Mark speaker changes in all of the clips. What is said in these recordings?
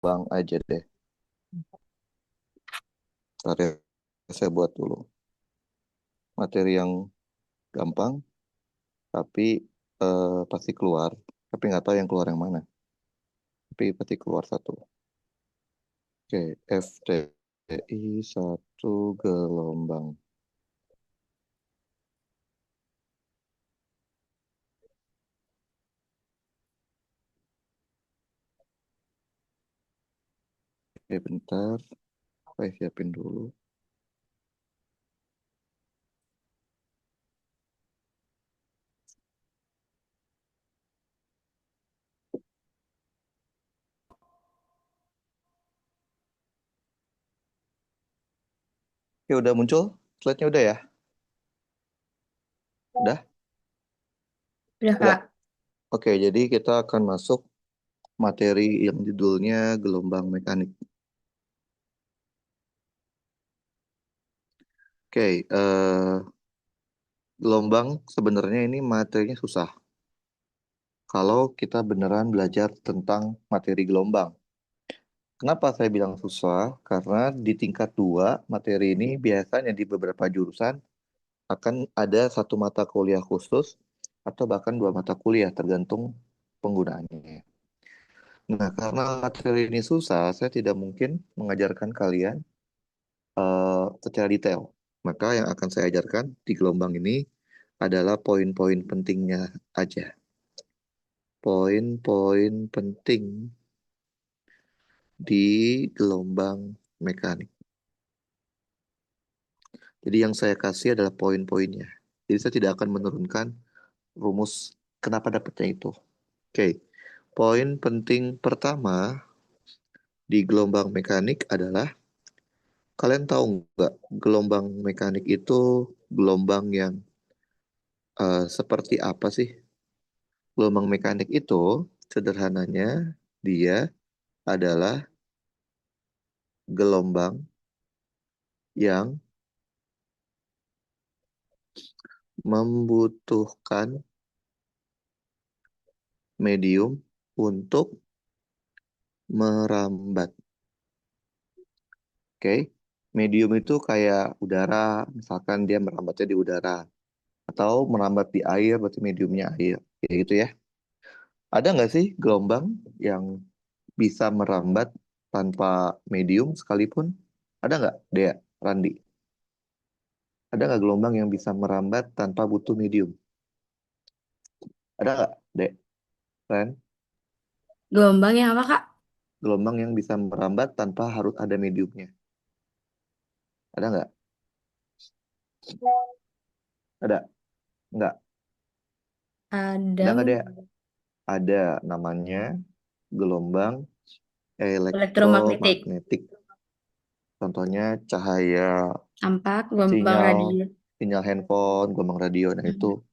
Speaker 1: Bang aja deh. Ntar ya, saya buat dulu materi yang gampang, tapi pasti keluar. Tapi nggak tahu yang keluar yang mana. Tapi pasti keluar satu. Oke, FTI satu gelombang. Oke, bentar. Saya siapin dulu. Oke, udah muncul? Slide-nya udah ya? Udah?
Speaker 2: Udah,
Speaker 1: Udah.
Speaker 2: Kak.
Speaker 1: Oke, jadi kita akan masuk materi yang judulnya gelombang mekanik. Oke, gelombang sebenarnya ini materinya susah. Kalau kita beneran belajar tentang materi gelombang. Kenapa saya bilang susah? Karena di tingkat 2 materi ini biasanya di beberapa jurusan akan ada satu mata kuliah khusus atau bahkan dua mata kuliah tergantung penggunaannya. Nah, karena materi ini susah, saya tidak mungkin mengajarkan kalian secara detail. Maka yang akan saya ajarkan di gelombang ini adalah poin-poin pentingnya aja. Poin-poin penting di gelombang mekanik. Jadi yang saya kasih adalah poin-poinnya. Jadi saya tidak akan menurunkan rumus kenapa dapatnya itu. Oke, poin penting pertama di gelombang mekanik adalah kalian tahu nggak gelombang mekanik itu gelombang yang seperti apa sih? Gelombang mekanik itu sederhananya dia adalah gelombang yang membutuhkan medium untuk merambat. Oke, medium itu kayak udara, misalkan dia merambatnya di udara, atau merambat di air, berarti mediumnya air, kayak gitu ya. Ada nggak sih gelombang yang bisa merambat tanpa medium sekalipun? Ada nggak, Dea, Randi? Ada nggak gelombang yang bisa merambat tanpa butuh medium? Ada nggak, Dek? Ren?
Speaker 2: Gelombang yang apa, Kak?
Speaker 1: Gelombang yang bisa merambat tanpa harus ada mediumnya? Ada nggak? Ada? Nggak? Ada
Speaker 2: Ada
Speaker 1: nggak, Dea? Ada, namanya gelombang
Speaker 2: elektromagnetik.
Speaker 1: elektromagnetik. Contohnya cahaya,
Speaker 2: Tampak gelombang
Speaker 1: sinyal,
Speaker 2: radio.
Speaker 1: sinyal handphone, gelombang radio. Nah itu
Speaker 2: Hmm.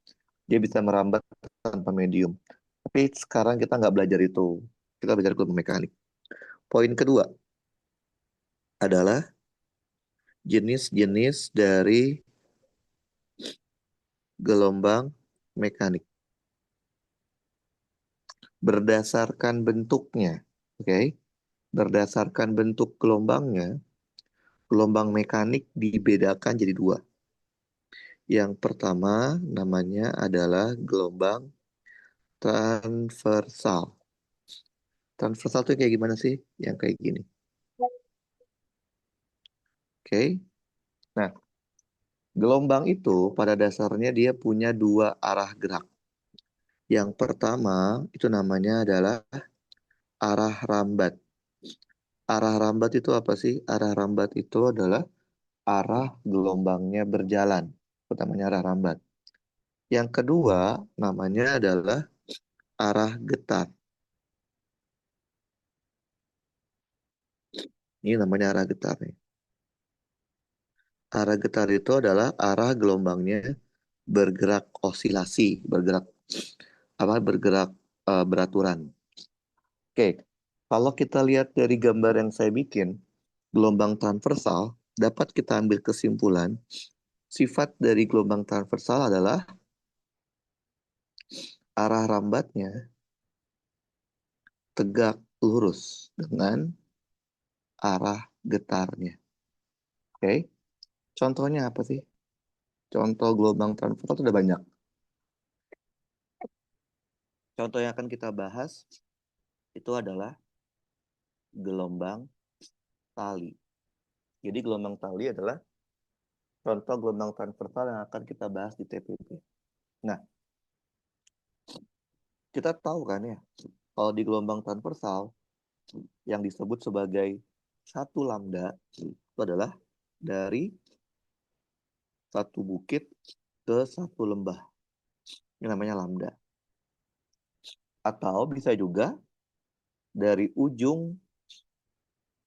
Speaker 1: dia bisa merambat tanpa medium. Tapi sekarang kita nggak belajar itu. Kita belajar gelombang mekanik. Poin kedua adalah jenis-jenis dari gelombang mekanik berdasarkan bentuknya. Oke, berdasarkan bentuk gelombangnya, gelombang mekanik dibedakan jadi dua. Yang pertama namanya adalah gelombang transversal. Transversal itu kayak gimana sih? Yang kayak gini. Oke. Nah, gelombang itu pada dasarnya dia punya dua arah gerak. Yang pertama itu namanya adalah arah rambat. Arah rambat itu apa sih? Arah rambat itu adalah arah gelombangnya berjalan. Utamanya arah rambat. Yang kedua namanya adalah arah getar. Ini namanya arah getar nih. Arah getar itu adalah arah gelombangnya bergerak osilasi, bergerak apa? Bergerak beraturan. Oke, kalau kita lihat dari gambar yang saya bikin, gelombang transversal dapat kita ambil kesimpulan sifat dari gelombang transversal adalah arah rambatnya tegak lurus dengan arah getarnya. Oke, contohnya apa sih? Contoh gelombang transversal itu ada banyak. Contoh yang akan kita bahas itu adalah gelombang tali. Jadi gelombang tali adalah contoh gelombang transversal yang akan kita bahas di TPB. Nah, kita tahu kan ya, kalau di gelombang transversal yang disebut sebagai satu lambda itu adalah dari satu bukit ke satu lembah. Ini namanya lambda. Atau bisa juga dari ujung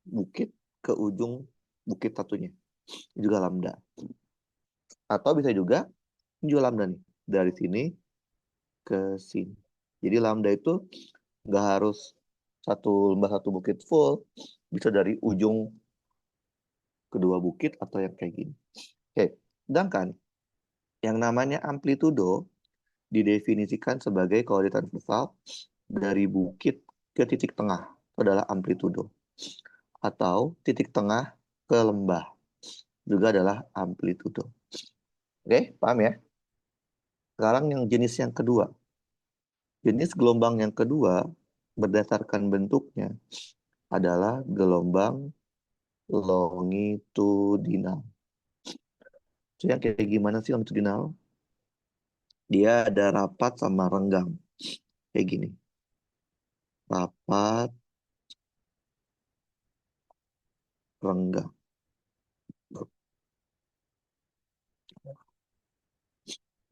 Speaker 1: bukit ke ujung bukit satunya. Ini juga lambda. Atau bisa juga ini juga lambda nih. Dari sini ke sini. Jadi lambda itu nggak harus satu lembah satu bukit full. Bisa dari ujung kedua bukit atau yang kayak gini. Oke, sedangkan yang namanya amplitudo didefinisikan sebagai kalau di transversal dari bukit ke titik tengah. Itu adalah amplitudo. Atau titik tengah ke lembah. Juga adalah amplitudo. Oke, paham ya? Sekarang yang jenis yang kedua. Jenis gelombang yang kedua berdasarkan bentuknya adalah gelombang longitudinal. Itu yang kayak gimana sih longitudinal? Dia ada rapat sama renggang. Kayak gini. Rapat, renggang.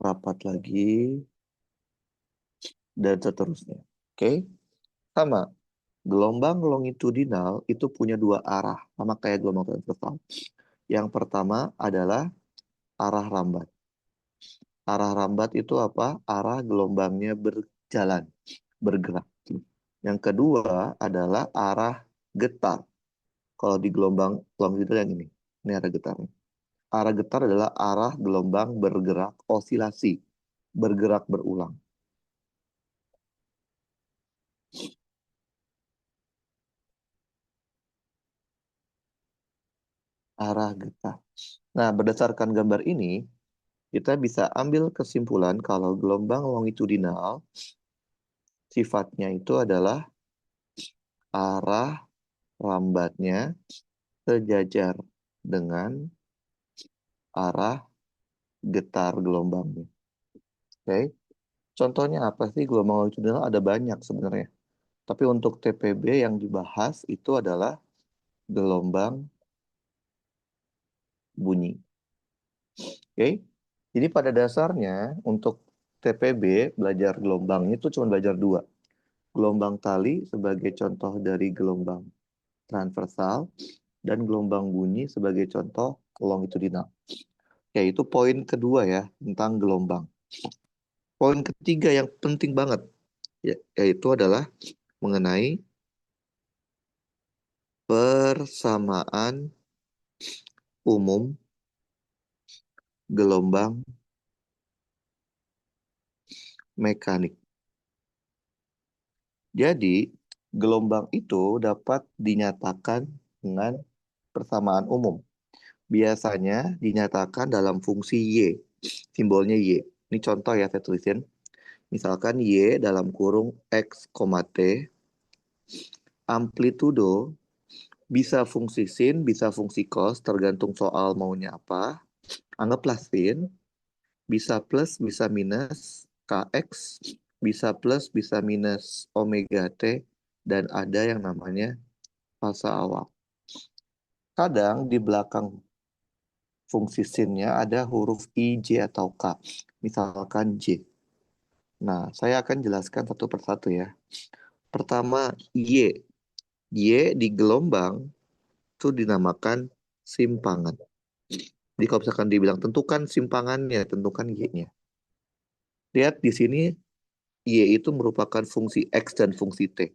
Speaker 1: Rapat lagi, dan seterusnya. Oke? Sama. Gelombang longitudinal itu punya dua arah. Sama kayak gelombang transversal. Yang pertama adalah arah rambat. Arah rambat itu apa? Arah gelombangnya berjalan, bergerak. Yang kedua adalah arah getar. Kalau di gelombang longitudinal yang ini arah getarnya. Arah getar adalah arah gelombang bergerak osilasi, bergerak berulang. Arah getar. Nah, berdasarkan gambar ini, kita bisa ambil kesimpulan kalau gelombang longitudinal sifatnya itu adalah arah lambatnya sejajar dengan arah getar gelombangnya. Oke, contohnya apa sih gelombang longitudinal? Ada banyak sebenarnya. Tapi untuk TPB yang dibahas itu adalah gelombang bunyi. Oke, jadi pada dasarnya untuk TPB belajar gelombangnya itu cuma belajar dua. Gelombang tali sebagai contoh dari gelombang transversal dan gelombang bunyi sebagai contoh longitudinal. Yaitu poin kedua ya tentang gelombang. Poin ketiga yang penting banget yaitu adalah mengenai persamaan umum gelombang mekanik. Jadi, gelombang itu dapat dinyatakan dengan persamaan umum. Biasanya dinyatakan dalam fungsi Y, simbolnya Y. Ini contoh ya, saya tulisin. Misalkan Y dalam kurung X, T, amplitudo bisa fungsi sin, bisa fungsi cos, tergantung soal maunya apa. Anggaplah sin, bisa plus, bisa minus, Kx, bisa plus, bisa minus omega T, dan ada yang namanya fase awal. Kadang di belakang fungsi sinnya ada huruf I, J, atau K. Misalkan J. Nah, saya akan jelaskan satu persatu ya. Pertama, Y. Y di gelombang itu dinamakan simpangan. Jadi kalau misalkan dibilang tentukan simpangannya, tentukan Y-nya. Lihat di sini Y itu merupakan fungsi X dan fungsi T.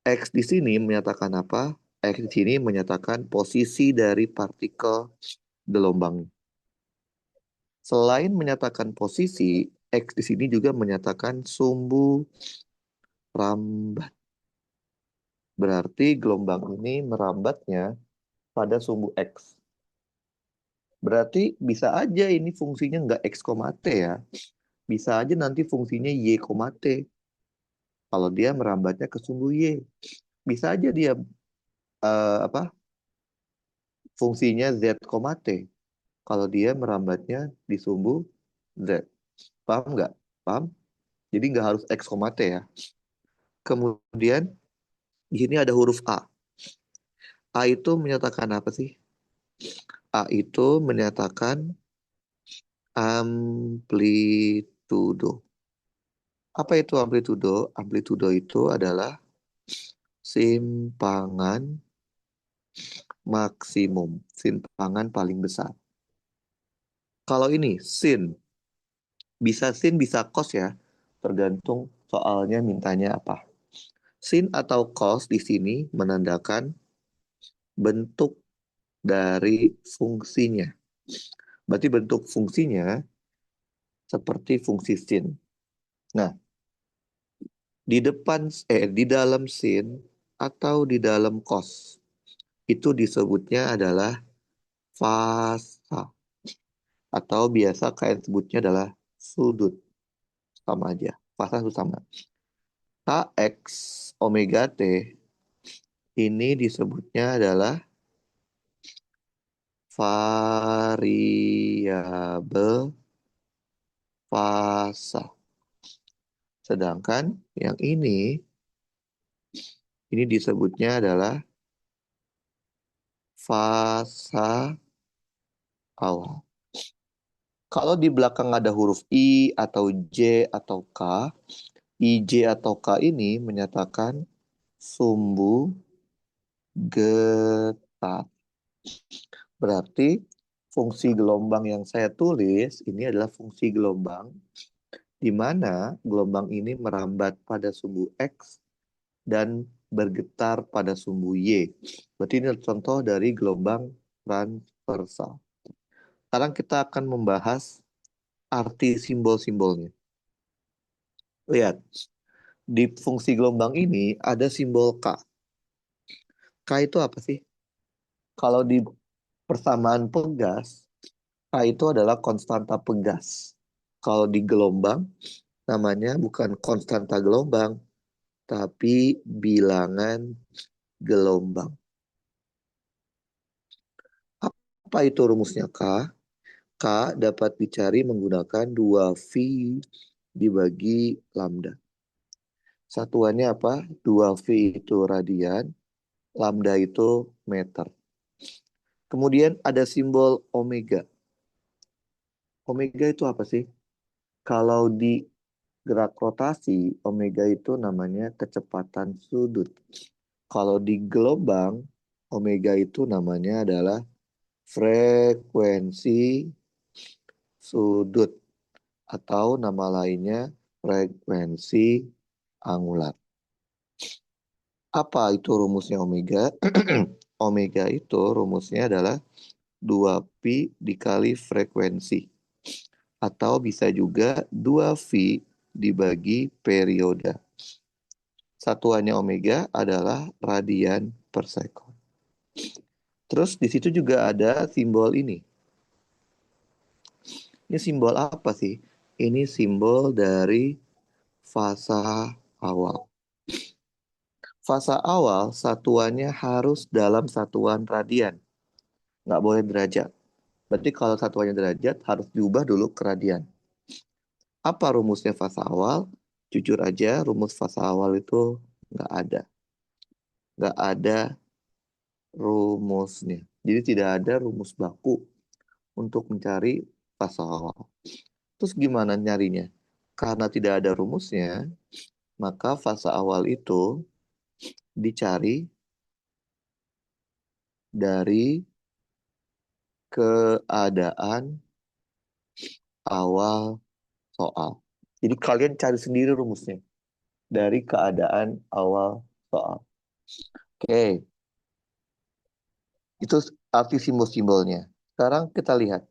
Speaker 1: X di sini menyatakan apa? X di sini menyatakan posisi dari partikel gelombang. Selain menyatakan posisi, X di sini juga menyatakan sumbu rambat. Berarti gelombang ini merambatnya pada sumbu X. Berarti bisa aja ini fungsinya nggak X, T ya. Bisa aja nanti fungsinya Y, T. Kalau dia merambatnya ke sumbu Y. Bisa aja dia apa fungsinya Z, T. Kalau dia merambatnya di sumbu Z. Paham nggak? Paham? Jadi nggak harus X, T ya. Kemudian di sini ada huruf A. A itu menyatakan apa sih? A itu menyatakan amplitudo. Apa itu amplitudo? Amplitudo itu adalah simpangan maksimum, simpangan paling besar. Kalau ini sin, bisa sin bisa cos ya, tergantung soalnya mintanya apa. Sin atau cos di sini menandakan bentuk dari fungsinya. Berarti bentuk fungsinya seperti fungsi sin. Nah, di dalam sin atau di dalam cos itu disebutnya adalah fasa, atau biasa kalian sebutnya adalah sudut. Sama aja, fasa itu sama. Kx omega t ini disebutnya adalah variabel fasa. Sedangkan yang ini disebutnya adalah fasa awal. Kalau di belakang ada huruf I atau J atau K, I, J atau K ini menyatakan sumbu getar. Berarti fungsi gelombang yang saya tulis ini adalah fungsi gelombang di mana gelombang ini merambat pada sumbu X dan bergetar pada sumbu Y. Berarti ini contoh dari gelombang transversal. Sekarang kita akan membahas arti simbol-simbolnya. Lihat, di fungsi gelombang ini ada simbol K. K itu apa sih? Kalau di persamaan pegas, K itu adalah konstanta pegas. Kalau di gelombang, namanya bukan konstanta gelombang, tapi bilangan gelombang. Apa itu rumusnya K? K dapat dicari menggunakan 2V dibagi lambda. Satuannya apa? 2V itu radian, lambda itu meter. Kemudian ada simbol omega. Omega itu apa sih? Kalau di gerak rotasi, omega itu namanya kecepatan sudut. Kalau di gelombang, omega itu namanya adalah frekuensi sudut atau nama lainnya frekuensi angular. Apa itu rumusnya omega? Omega itu rumusnya adalah 2pi dikali frekuensi. Atau bisa juga 2V dibagi periode. Satuannya omega adalah radian per second. Terus di situ juga ada simbol ini. Ini simbol apa sih? Ini simbol dari fasa awal. Fasa awal satuannya harus dalam satuan radian. Nggak boleh derajat. Berarti kalau satuannya derajat harus diubah dulu ke radian. Apa rumusnya fasa awal? Jujur aja rumus fasa awal itu nggak ada. Nggak ada rumusnya. Jadi tidak ada rumus baku untuk mencari fasa awal. Terus gimana nyarinya? Karena tidak ada rumusnya, maka fasa awal itu dicari dari keadaan awal soal. Jadi kalian cari sendiri rumusnya dari keadaan awal soal. Oke, itu arti simbol-simbolnya. Sekarang kita lihat.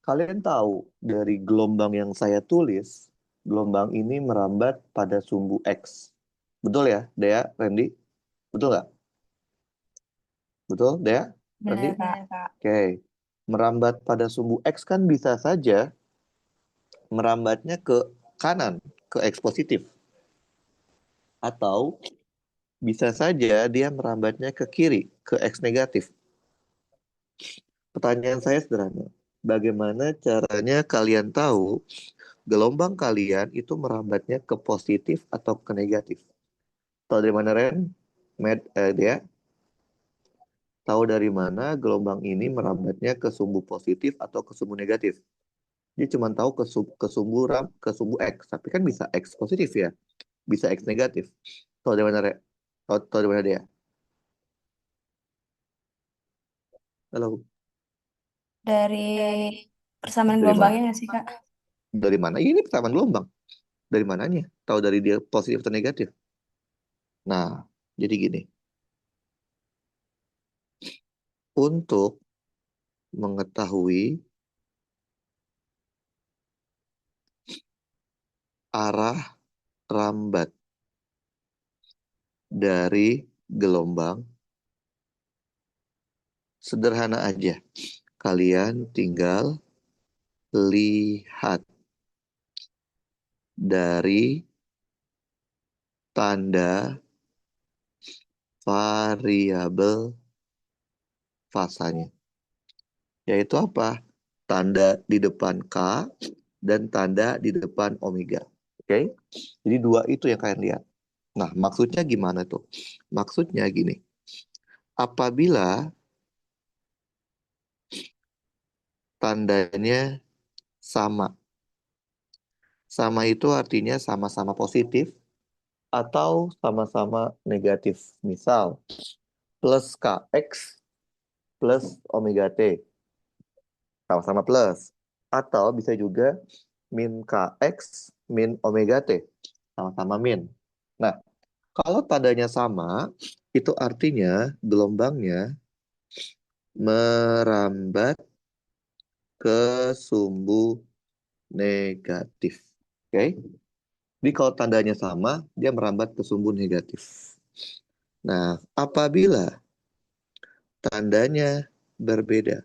Speaker 1: Kalian tahu dari gelombang yang saya tulis, gelombang ini merambat pada sumbu X. Betul ya, Dea, Randy? Betul nggak? Betul, Dea? Randy?
Speaker 2: Benar, Kak.
Speaker 1: Oke. Merambat pada sumbu X kan bisa saja merambatnya ke kanan, ke X positif. Atau bisa saja dia merambatnya ke kiri, ke X negatif. Pertanyaan saya sederhana. Bagaimana caranya kalian tahu gelombang kalian itu merambatnya ke positif atau ke negatif? Tahu dari mana, Ren? Dia tahu dari mana gelombang ini merambatnya ke sumbu positif atau ke sumbu negatif? Dia cuma tahu ke sumbu X, tapi kan bisa X positif ya, bisa X negatif. Tahu dari mana, Ren? Tahu dari mana dia? Halo,
Speaker 2: Dari persamaan
Speaker 1: dari mana?
Speaker 2: gelombangnya nggak sih, Kak?
Speaker 1: Dari mana? Ini persamaan gelombang. Dari mananya? Tahu dari dia positif atau negatif? Nah, jadi gini, untuk mengetahui arah rambat dari gelombang, sederhana aja. Kalian tinggal lihat dari tanda variabel fasanya. Yaitu apa? Tanda di depan K dan tanda di depan omega. Oke? Jadi dua itu yang kalian lihat. Nah, maksudnya gimana tuh? Maksudnya gini. Apabila tandanya sama. Sama itu artinya sama-sama positif atau sama-sama negatif. Misal, plus KX plus omega T. Sama-sama plus. Atau bisa juga min KX min omega T. Sama-sama min. Nah, kalau tandanya sama, itu artinya gelombangnya merambat ke sumbu negatif. Oke? Jadi kalau tandanya sama, dia merambat ke sumbu negatif. Nah, apabila tandanya berbeda,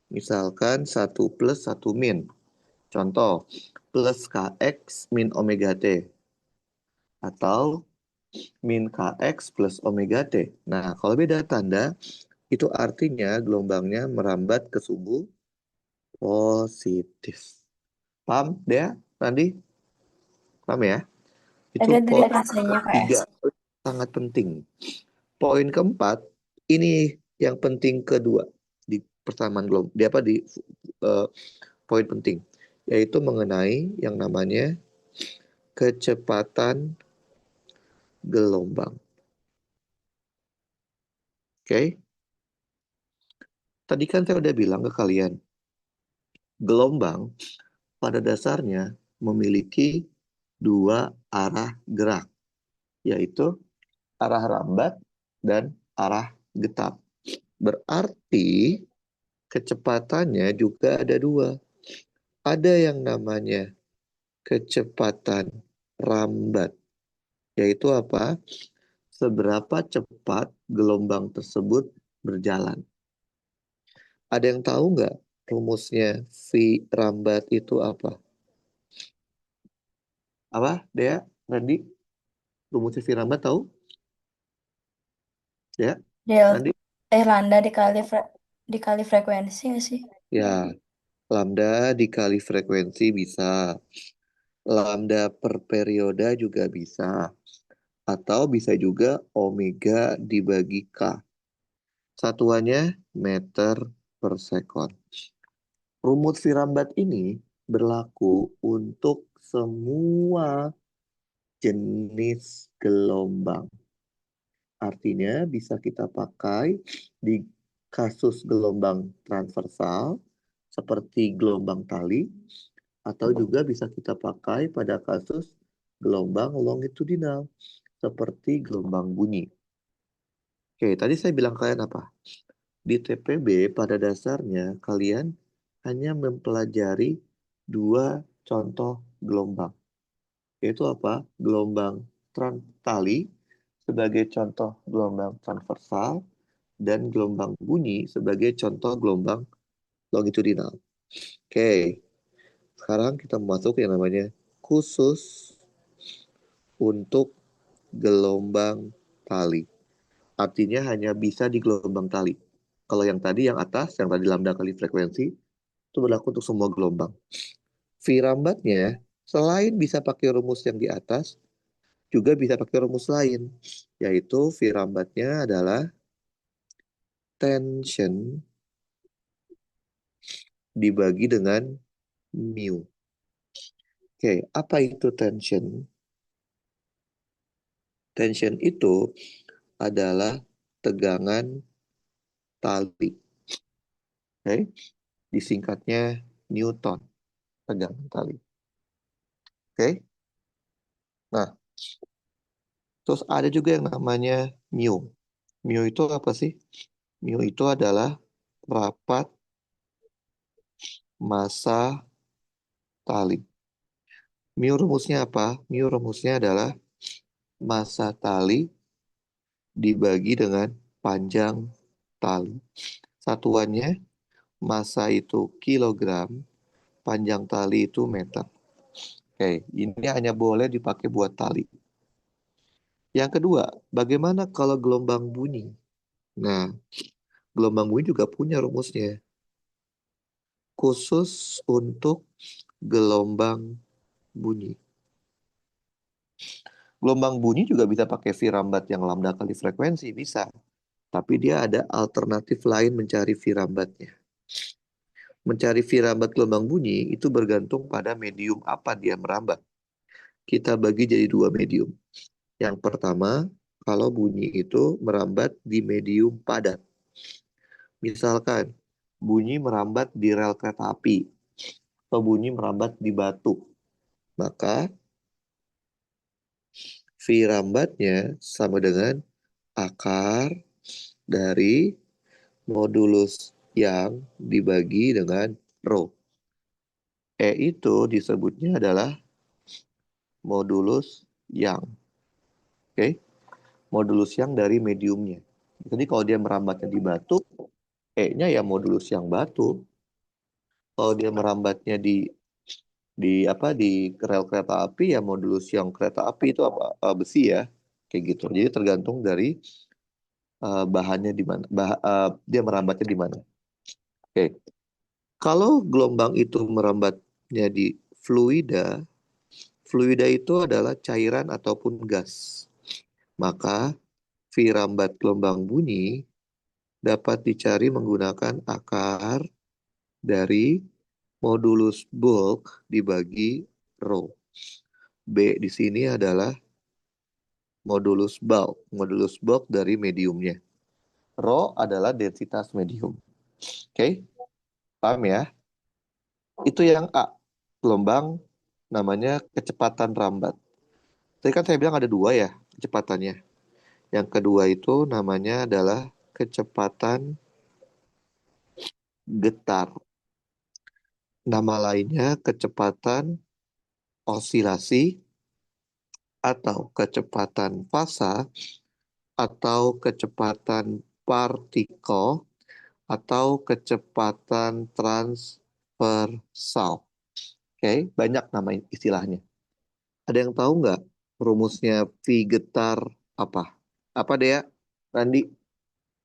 Speaker 1: misalkan satu plus satu min, contoh plus kx min omega t, atau min kx plus omega t. Nah, kalau beda tanda, itu artinya gelombangnya merambat ke sumbu positif. Paham, Dea? Nanti? Paham ya? Itu
Speaker 2: Ada dari
Speaker 1: poin
Speaker 2: rasanya, Kak ya.
Speaker 1: ketiga, sangat penting. Poin keempat, ini yang penting kedua di persamaan gelombang. Di apa di eh, poin penting, yaitu mengenai yang namanya kecepatan gelombang. Oke, tadi kan saya udah bilang ke kalian, gelombang pada dasarnya memiliki dua arah gerak, yaitu arah rambat dan arah getap. Berarti kecepatannya juga ada dua. Ada yang namanya kecepatan rambat, yaitu apa? Seberapa cepat gelombang tersebut berjalan. Ada yang tahu nggak rumusnya V rambat itu apa? Apa, Dea? Randy? Rumusnya V rambat tahu? Ya,
Speaker 2: Delta
Speaker 1: Randy?
Speaker 2: lambda dikali frekuensi nggak sih?
Speaker 1: Ya, lambda dikali frekuensi bisa. Lambda per perioda juga bisa. Atau bisa juga omega dibagi K. Satuannya meter per sekon. Rumus Firambat ini berlaku untuk semua jenis gelombang. Artinya bisa kita pakai di kasus gelombang transversal seperti gelombang tali, atau juga bisa kita pakai pada kasus gelombang longitudinal seperti gelombang bunyi. Oke, tadi saya bilang kalian apa? Di TPB pada dasarnya kalian hanya mempelajari dua contoh gelombang. Yaitu apa? Gelombang tali sebagai contoh gelombang transversal dan gelombang bunyi sebagai contoh gelombang longitudinal. Oke, sekarang kita masuk yang namanya khusus untuk gelombang tali. Artinya hanya bisa di gelombang tali. Kalau yang tadi yang atas, yang tadi lambda kali frekuensi, itu berlaku untuk semua gelombang. V rambatnya, selain bisa pakai rumus yang di atas, juga bisa pakai rumus lain, yaitu V rambatnya adalah tension dibagi dengan mu. Oke, apa itu tension? Tension itu adalah tegangan tali. Oke, disingkatnya Newton, tegangan tali. Oke, nah terus ada juga yang namanya mu. Mu itu apa sih? Mu itu adalah rapat massa tali. Mu rumusnya apa? Mu rumusnya adalah massa tali dibagi dengan panjang tali. Satuannya, massa itu kilogram, panjang tali itu meter. Oke, ini hanya boleh dipakai buat tali. Yang kedua, bagaimana kalau gelombang bunyi? Nah, gelombang bunyi juga punya rumusnya. Khusus untuk gelombang bunyi. Gelombang bunyi juga bisa pakai V rambat yang lambda kali frekuensi, bisa. Tapi dia ada alternatif lain mencari V rambatnya. Mencari V rambat gelombang bunyi itu bergantung pada medium apa dia merambat. Kita bagi jadi dua medium. Yang pertama, kalau bunyi itu merambat di medium padat. Misalkan, bunyi merambat di rel kereta api, atau bunyi merambat di batu. Maka, V rambatnya sama dengan akar dari modulus yang dibagi dengan rho. E itu disebutnya adalah modulus yang. Oke, modulus yang dari mediumnya. Jadi kalau dia merambatnya di batu, E-nya ya modulus yang batu. Kalau dia merambatnya di rel kereta api ya modulus yang kereta api itu apa? Besi ya. Kayak gitu. Jadi tergantung dari bahannya di mana, dia merambatnya di mana. Oke. Kalau gelombang itu merambatnya di fluida, fluida itu adalah cairan ataupun gas. Maka V rambat gelombang bunyi dapat dicari menggunakan akar dari modulus bulk dibagi rho. B di sini adalah modulus bulk dari mediumnya. Rho adalah densitas medium. Oke, paham ya? Itu yang A, gelombang namanya kecepatan rambat. Tadi kan saya bilang ada dua ya kecepatannya. Yang kedua itu namanya adalah kecepatan getar. Nama lainnya kecepatan osilasi atau kecepatan fasa atau kecepatan partikel atau kecepatan transversal. Oke, banyak nama istilahnya. Ada yang tahu nggak rumusnya V getar apa? Apa deh ya, Randi?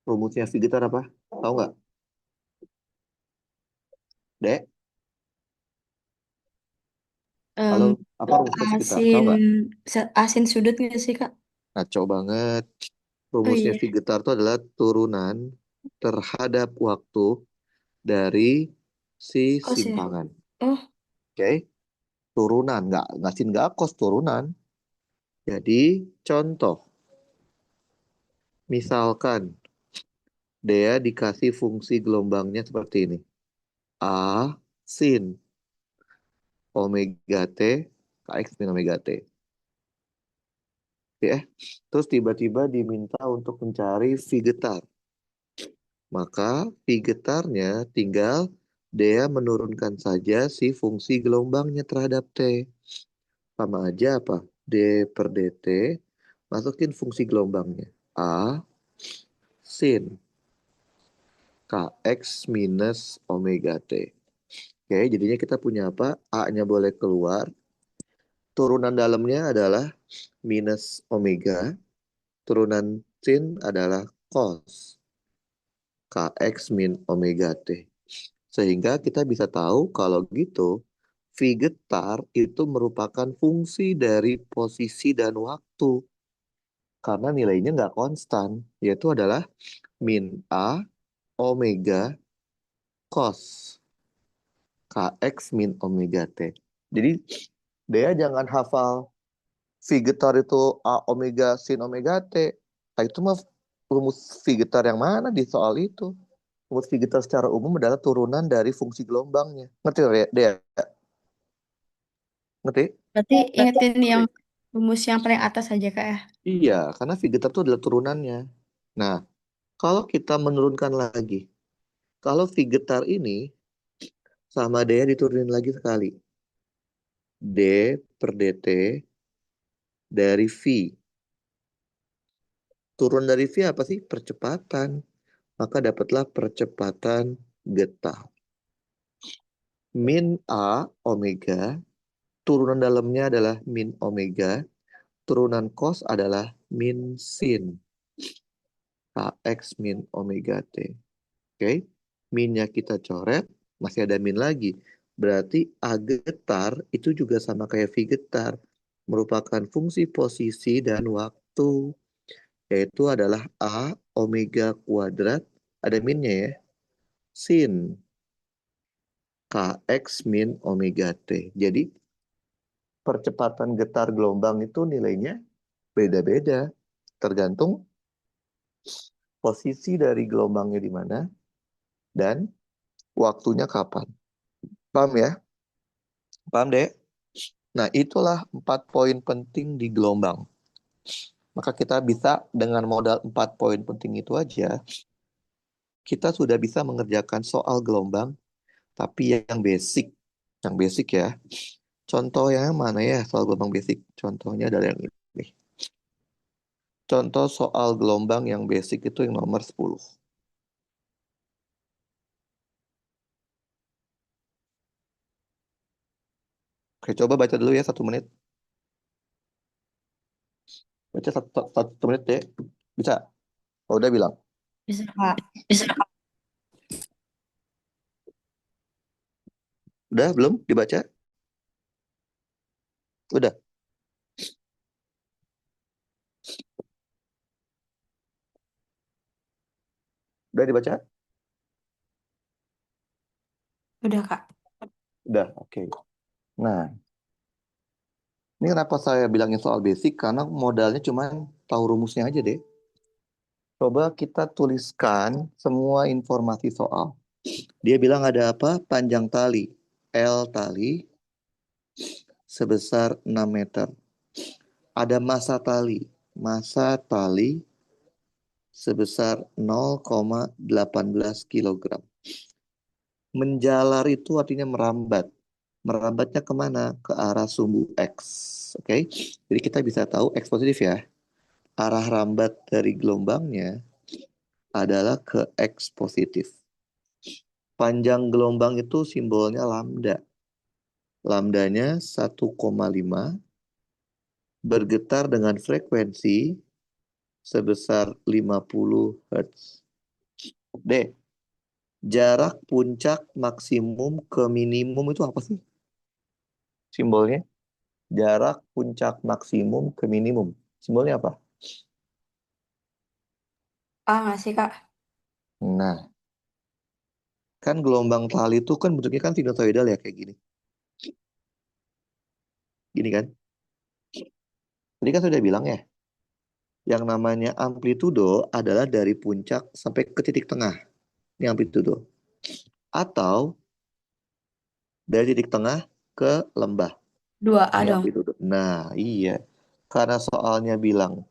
Speaker 1: Rumusnya V getar apa? Tahu nggak? Dek,
Speaker 2: Em,
Speaker 1: halo, apa rumusnya V getar? Tahu
Speaker 2: asin
Speaker 1: nggak?
Speaker 2: asin sudut nggak sih Kak?
Speaker 1: Ngaco banget.
Speaker 2: Oh
Speaker 1: Rumusnya
Speaker 2: iya.
Speaker 1: V getar itu adalah turunan terhadap waktu dari si
Speaker 2: Kos ya.
Speaker 1: simpangan.
Speaker 2: Oh,
Speaker 1: Oke, turunan, nggak sin nggak kos turunan. Jadi contoh, misalkan dia dikasih fungsi gelombangnya seperti ini. A sin omega t kx min omega t. Ya, terus tiba-tiba diminta untuk mencari V getar. Maka V getarnya tinggal dia menurunkan saja si fungsi gelombangnya terhadap T. Sama aja apa? D per dt Masukin fungsi gelombangnya. A sin kx minus omega t. Oke, jadinya kita punya apa? A-nya boleh keluar. Turunan dalamnya adalah minus omega. Turunan sin adalah cos kx min omega t. Sehingga kita bisa tahu kalau gitu, V getar itu merupakan fungsi dari posisi dan waktu. Karena nilainya nggak konstan, yaitu adalah min A omega cos kx min omega t. Jadi, dia jangan hafal V getar itu A omega sin omega t. Nah, itu mah rumus V getar yang mana di soal itu? Rumus V getar secara umum adalah turunan dari fungsi gelombangnya. Ngerti ya, Dea? Ngerti?
Speaker 2: Berarti ingetin yang rumus yang paling atas aja Kak ya.
Speaker 1: Iya, karena V getar itu adalah turunannya. Nah, kalau kita menurunkan lagi, kalau V getar ini sama Dea diturunin lagi sekali. D per dt dari V. Turun dari V apa sih? Percepatan. Maka dapatlah percepatan getar. Min A omega, turunan dalamnya adalah min omega, turunan cos adalah min sin kx min omega t. Oke, minnya kita coret, masih ada min lagi. Berarti A getar itu juga sama kayak V getar, merupakan fungsi posisi dan waktu, yaitu adalah A omega kuadrat, ada minnya ya, sin kx min omega t. Jadi percepatan getar gelombang itu nilainya beda-beda, tergantung posisi dari gelombangnya di mana dan waktunya kapan. Paham ya? Paham deh? Nah, itulah 4 poin penting di gelombang. Maka kita bisa dengan modal 4 poin penting itu aja, kita sudah bisa mengerjakan soal gelombang, tapi yang basic. Yang basic ya. Contoh yang mana ya soal gelombang basic? Contohnya adalah yang ini. Contoh soal gelombang yang basic itu yang nomor 10. Oke, coba baca dulu ya 1 menit. Baca satu menit deh. Bisa? Oh, udah bilang.
Speaker 2: Bisa Kak.
Speaker 1: Bisa. Udah belum dibaca? Udah. Udah dibaca?
Speaker 2: Udah Kak.
Speaker 1: Udah, oke. Nah, ini kenapa saya bilangin soal basic? Karena modalnya cuma tahu rumusnya aja deh. Coba kita tuliskan semua informasi soal. Dia bilang ada apa? Panjang tali. L tali sebesar 6 meter. Ada massa tali. Massa tali sebesar 0,18 kilogram. Menjalar itu artinya merambat. Merambatnya kemana? Ke arah sumbu X. Oke, jadi kita bisa tahu X positif ya. Arah rambat dari gelombangnya adalah ke X positif. Panjang gelombang itu simbolnya lambda. Lambdanya 1,5 bergetar dengan frekuensi sebesar 50 Hz. D. Jarak puncak maksimum ke minimum itu apa sih? Simbolnya? Jarak puncak maksimum ke minimum. Simbolnya apa?
Speaker 2: Ah nggak sih Kak?
Speaker 1: Nah, kan gelombang tali itu kan bentuknya kan sinusoidal ya kayak gini. Gini kan? Tadi kan sudah bilang ya, yang namanya amplitudo adalah dari puncak sampai ke titik tengah. Ini amplitudo. Atau dari titik tengah ke lembah.
Speaker 2: Dua A
Speaker 1: Ini
Speaker 2: dong.
Speaker 1: amplitudo. Nah, iya. Karena soalnya bilang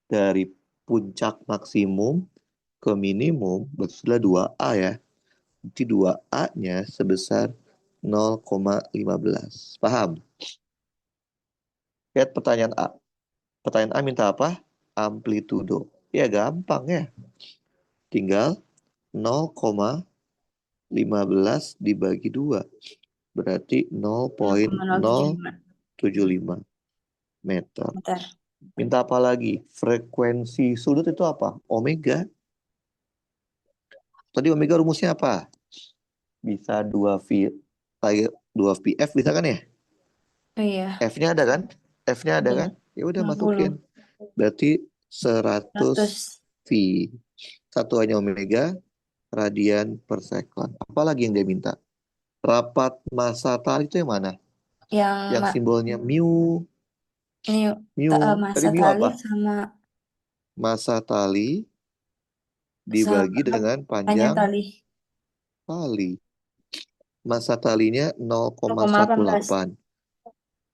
Speaker 1: dari puncak maksimum ke minimum, berarti sudah 2A ya. Nanti 2A-nya sebesar 0,15. Paham? Lihat pertanyaan A. Pertanyaan A minta apa? Amplitudo. Ya gampang ya. Tinggal 0,15 dibagi 2. Berarti
Speaker 2: 0,075
Speaker 1: 0,075 meter.
Speaker 2: meter.
Speaker 1: Minta apa lagi? Frekuensi sudut itu apa? Omega. Tadi omega rumusnya apa? Bisa 2V, kayak 2VF bisa kan ya?
Speaker 2: Oh iya,
Speaker 1: F-nya ada kan? F-nya ada
Speaker 2: ada
Speaker 1: kan? Ya udah
Speaker 2: 60,
Speaker 1: masukin. Berarti 100
Speaker 2: 100.
Speaker 1: V. Satuannya omega, radian per second. Apalagi yang dia minta? Rapat massa tali itu yang mana?
Speaker 2: Yang
Speaker 1: Yang simbolnya mu.
Speaker 2: ini
Speaker 1: Tadi
Speaker 2: massa
Speaker 1: mu
Speaker 2: tali
Speaker 1: apa?
Speaker 2: sama
Speaker 1: Massa tali
Speaker 2: sama
Speaker 1: dibagi dengan
Speaker 2: panjang
Speaker 1: panjang
Speaker 2: tali
Speaker 1: tali. Massa talinya
Speaker 2: 0,18,
Speaker 1: 0,18.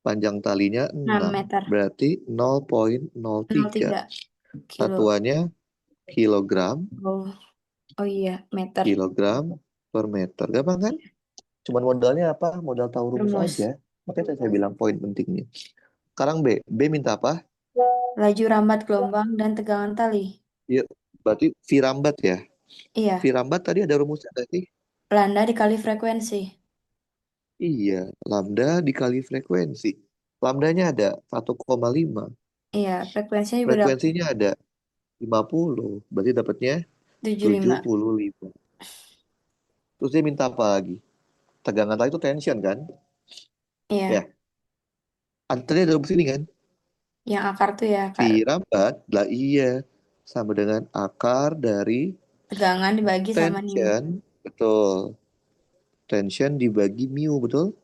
Speaker 1: Panjang talinya
Speaker 2: 6
Speaker 1: 6.
Speaker 2: meter,
Speaker 1: Berarti 0,03.
Speaker 2: 0,3 kilo.
Speaker 1: Satuannya kilogram,
Speaker 2: Oh, oh iya, meter.
Speaker 1: kilogram per meter. Gampang kan? Cuman modalnya apa? Modal tahu rumus aja.
Speaker 2: Rumus.
Speaker 1: Makanya saya bilang poin pentingnya. Sekarang B. B minta apa?
Speaker 2: Laju rambat gelombang dan tegangan tali.
Speaker 1: Ya, berarti V rambat ya. V
Speaker 2: Iya,
Speaker 1: rambat tadi ada rumusnya nggak sih?
Speaker 2: lambda dikali frekuensi.
Speaker 1: Iya, lambda dikali frekuensi. Lambdanya ada 1,5.
Speaker 2: Iya, frekuensinya juga dapat
Speaker 1: Frekuensinya ada 50. Berarti dapatnya
Speaker 2: 75.
Speaker 1: 75. Terus dia minta apa lagi? Tegangan tali itu tension kan?
Speaker 2: Iya,
Speaker 1: Ya, tadi ada rumus ini kan?
Speaker 2: yang akar tuh ya,
Speaker 1: V
Speaker 2: Kak.
Speaker 1: rambat, lah iya. Sama dengan akar dari
Speaker 2: Tegangan dibagi sama mu.
Speaker 1: tension. Betul. Tension dibagi mu, betul?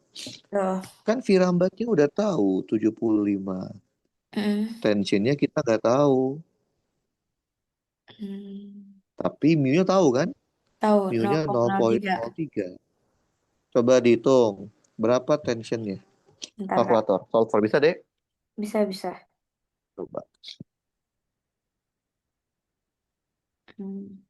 Speaker 2: Tuh.
Speaker 1: Kan V rambatnya udah tahu 75.
Speaker 2: Mm.
Speaker 1: Tensionnya kita nggak tahu.
Speaker 2: Hmm.
Speaker 1: Tapi mu-nya tahu kan?
Speaker 2: Tahu
Speaker 1: Mu-nya
Speaker 2: 0,03.
Speaker 1: 0,03. Coba dihitung. Berapa tensionnya?
Speaker 2: Bentar, Kak.
Speaker 1: Kalkulator. Solver bisa deh.
Speaker 2: Bisa, bisa.
Speaker 1: Coba.
Speaker 2: Hmm.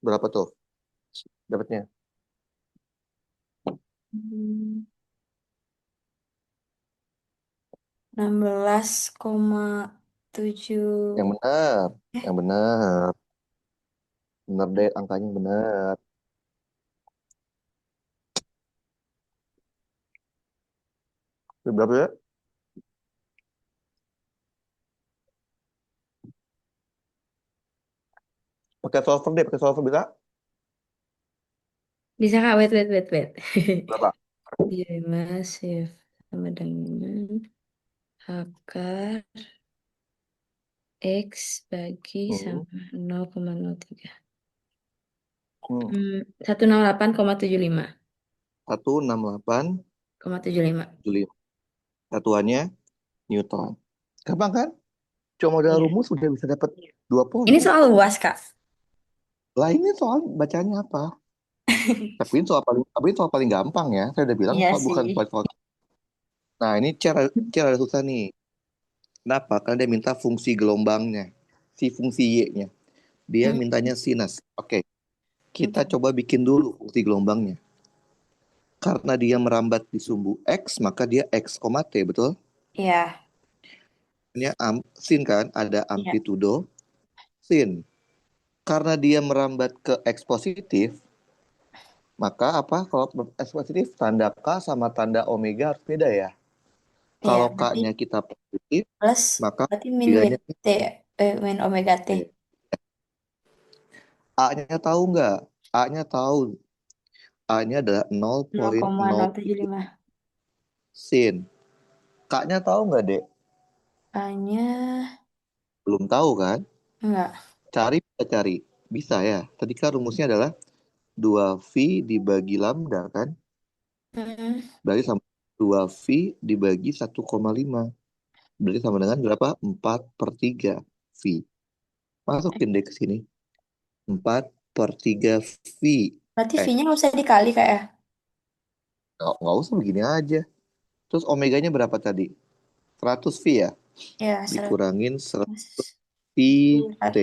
Speaker 1: Berapa tuh dapatnya?
Speaker 2: Hmm. 16,7.
Speaker 1: Yang benar. Yang benar. Benar deh, angkanya benar. Berapa ya? Pakai solver deh, pakai solver bisa?
Speaker 2: Bisa, Kak? Wait, wait, wait, wait.
Speaker 1: Berapa?
Speaker 2: Jadi masif sama dengan akar X bagi
Speaker 1: Hmm.
Speaker 2: sama 0,03.
Speaker 1: Hmm.
Speaker 2: 168,75.
Speaker 1: 168,75.
Speaker 2: 0,75.
Speaker 1: Satuannya Newton. Gampang kan? Cuma modal
Speaker 2: Iya.
Speaker 1: rumus udah bisa dapat 2 poin.
Speaker 2: Ini soal luas, Kak.
Speaker 1: Lah ini soal bacanya apa? Tapi ini soal paling gampang ya. Saya udah bilang
Speaker 2: Iya
Speaker 1: soal
Speaker 2: sih.
Speaker 1: bukan soal. Nah, ini cara ada susah nih. Kenapa? Karena dia minta fungsi gelombangnya. Si fungsi Y-nya. Dia
Speaker 2: Hmm,
Speaker 1: mintanya sinus. Oke, kita
Speaker 2: oke.
Speaker 1: coba bikin dulu fungsi gelombangnya. Karena dia merambat di sumbu X, maka dia X, T, betul?
Speaker 2: Iya,
Speaker 1: Ini sin kan, ada
Speaker 2: iya,
Speaker 1: amplitudo, sin. Karena dia merambat ke X positif, maka apa kalau X positif? Tanda K sama tanda omega harus beda ya.
Speaker 2: iya.
Speaker 1: Kalau
Speaker 2: Berarti
Speaker 1: K-nya kita positif,
Speaker 2: plus,
Speaker 1: maka
Speaker 2: berarti min win
Speaker 1: omeganya
Speaker 2: T, min omega T.
Speaker 1: negatif. A-nya tahu nggak? A-nya tahu. A-nya adalah 0,07
Speaker 2: 0,075.
Speaker 1: sin. K-nya tahu nggak, Dek?
Speaker 2: A-nya
Speaker 1: Belum tahu kan?
Speaker 2: enggak.
Speaker 1: Cari, bisa cari. Bisa ya. Tadi kan rumusnya adalah 2V dibagi lambda kan?
Speaker 2: Hmm,
Speaker 1: Berarti sama 2V dibagi 1,5. Berarti sama dengan berapa? 4/3 V. Masukin deh ke sini. 4/3 V.
Speaker 2: berarti
Speaker 1: Eh,
Speaker 2: V-nya nggak usah dikali, Kak ya?
Speaker 1: Nggak usah begini aja. Terus omeganya berapa tadi? 100 V ya?
Speaker 2: Ya,
Speaker 1: Dikurangin 100
Speaker 2: 100.
Speaker 1: V T.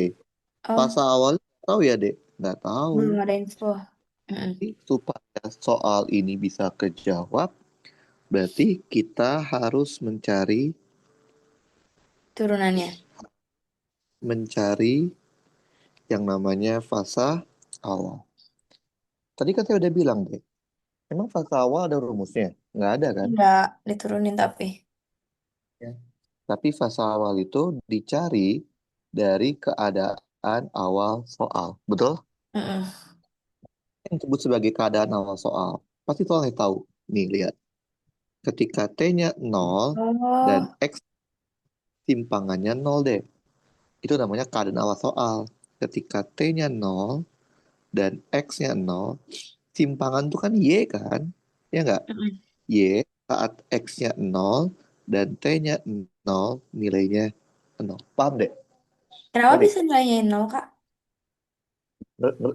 Speaker 2: Bukan.
Speaker 1: Fasa
Speaker 2: Oh,
Speaker 1: awal tahu ya, Dek? Nggak tahu.
Speaker 2: belum ada info. Mm-mm.
Speaker 1: Supaya soal ini bisa kejawab, berarti kita harus
Speaker 2: Turunannya.
Speaker 1: mencari yang namanya fasa awal. Tadi kan saya udah bilang, Dek. Emang fasa awal ada rumusnya? Nggak ada kan?
Speaker 2: Enggak diturunin tapi.
Speaker 1: Ya. Tapi fasa awal itu dicari dari keadaan awal soal. Betul?
Speaker 2: Mm-mm.
Speaker 1: Yang disebut sebagai keadaan awal soal. Pasti soalnya tahu. Nih, lihat. Ketika T-nya 0 dan
Speaker 2: Oh,
Speaker 1: X simpangannya 0, deh. Itu namanya keadaan awal soal. Ketika T-nya 0 dan X-nya 0, simpangan itu kan Y kan? Ya nggak?
Speaker 2: mm-mm.
Speaker 1: Y saat X-nya 0 dan T-nya 0 nilainya 0. Paham deh?
Speaker 2: Kenapa
Speaker 1: Ngerti?
Speaker 2: bisa nilainya nol, Kak?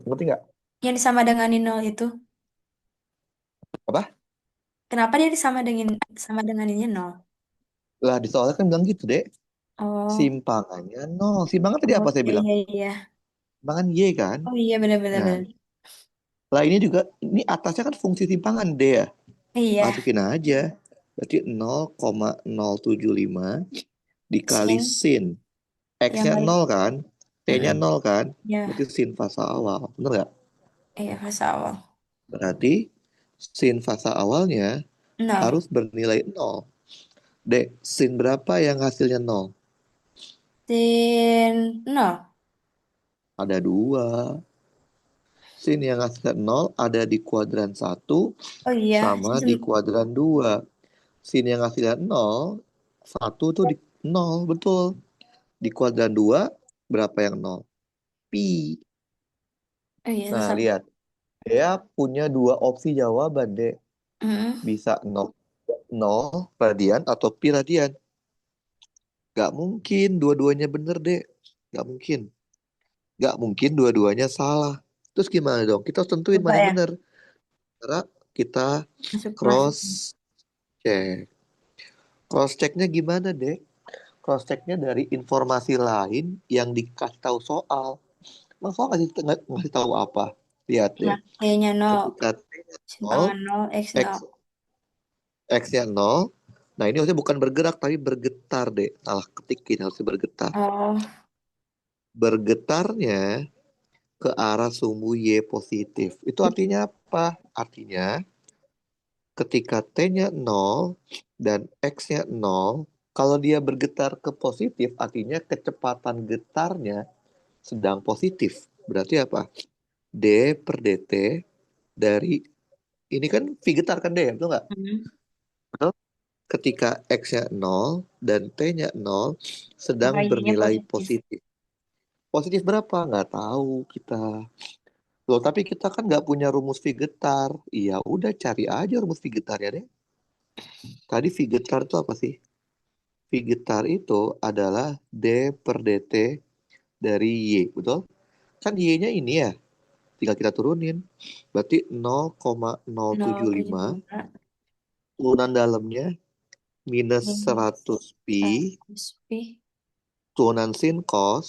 Speaker 1: Ngerti nggak?
Speaker 2: Yang disama dengan nol itu.
Speaker 1: Apa?
Speaker 2: Kenapa dia sama dengan ini nol?
Speaker 1: Lah di soalnya kan bilang gitu deh.
Speaker 2: Oh,
Speaker 1: Simpangannya 0. Simpangan tadi
Speaker 2: oh
Speaker 1: apa saya
Speaker 2: iya
Speaker 1: bilang?
Speaker 2: iya iya.
Speaker 1: Simpangan Y kan?
Speaker 2: Oh iya benar-benar
Speaker 1: Nah,
Speaker 2: benar.
Speaker 1: lah ini juga, ini atasnya kan fungsi simpangan D ya.
Speaker 2: Iya,
Speaker 1: Masukin aja. Berarti 0,075 dikali
Speaker 2: sin
Speaker 1: sin.
Speaker 2: yang
Speaker 1: X-nya
Speaker 2: kali.
Speaker 1: 0 kan? T-nya
Speaker 2: Mm-mm.
Speaker 1: 0 kan? Berarti
Speaker 2: Ya,
Speaker 1: sin fasa awal. Bener nggak?
Speaker 2: iya fase awal.
Speaker 1: Berarti sin fasa awalnya
Speaker 2: Nol.
Speaker 1: harus bernilai 0. Dek, sin berapa yang hasilnya 0?
Speaker 2: Sin nol.
Speaker 1: Ada dua. Sin yang hasilnya 0 ada di kuadran satu
Speaker 2: Oh iya,
Speaker 1: sama di kuadran 2. Sin yang hasilnya 0, satu tuh di 0, betul. Di kuadran 2 berapa yang 0? Pi.
Speaker 2: oh iya
Speaker 1: Nah,
Speaker 2: sama.
Speaker 1: lihat. Dia punya dua opsi jawaban, Dek.
Speaker 2: Mm-mm.
Speaker 1: Bisa 0, 0 radian atau pi radian. Gak mungkin dua-duanya bener, Dek. Gak mungkin. Gak mungkin dua-duanya salah. Terus gimana dong? Kita harus tentuin
Speaker 2: Coba
Speaker 1: mana yang
Speaker 2: ya,
Speaker 1: bener. Karena kita
Speaker 2: masuk.
Speaker 1: cross check. Cross checknya gimana, Dek? Cross checknya dari informasi lain yang dikasih tahu soal. Emang soal ngasih tahu apa? Lihat deh.
Speaker 2: Nah, Y-nya nol,
Speaker 1: Ketika T 0,
Speaker 2: simpangan nol, X
Speaker 1: X,
Speaker 2: nol.
Speaker 1: X-nya 0. Nah, ini harusnya bukan bergerak, tapi bergetar, deh. Salah ketikin, harusnya bergetar.
Speaker 2: Oh,
Speaker 1: Bergetarnya ke arah sumbu Y positif. Itu artinya apa? Artinya ketika T-nya 0 dan X-nya 0, kalau dia bergetar ke positif, artinya kecepatan getarnya sedang positif. Berarti apa? D per dt dari, ini kan V getar kan D, betul nggak?
Speaker 2: mm.
Speaker 1: Betul. Ketika X-nya 0 dan T-nya 0 sedang
Speaker 2: Maka Y-nya
Speaker 1: bernilai
Speaker 2: positif.
Speaker 1: positif. Positif berapa? Nggak tahu kita. Loh, tapi kita kan nggak punya rumus V getar. Iya, udah cari aja rumus V getar ya deh. Tadi V getar itu apa sih? V getar itu adalah D per dt dari Y, betul? Kan Y-nya ini ya, tinggal kita turunin. Berarti
Speaker 2: Nol tujuh
Speaker 1: 0,075,
Speaker 2: lima
Speaker 1: turunan dalamnya minus
Speaker 2: minus
Speaker 1: 100 pi,
Speaker 2: 100 pi.
Speaker 1: turunan sin cos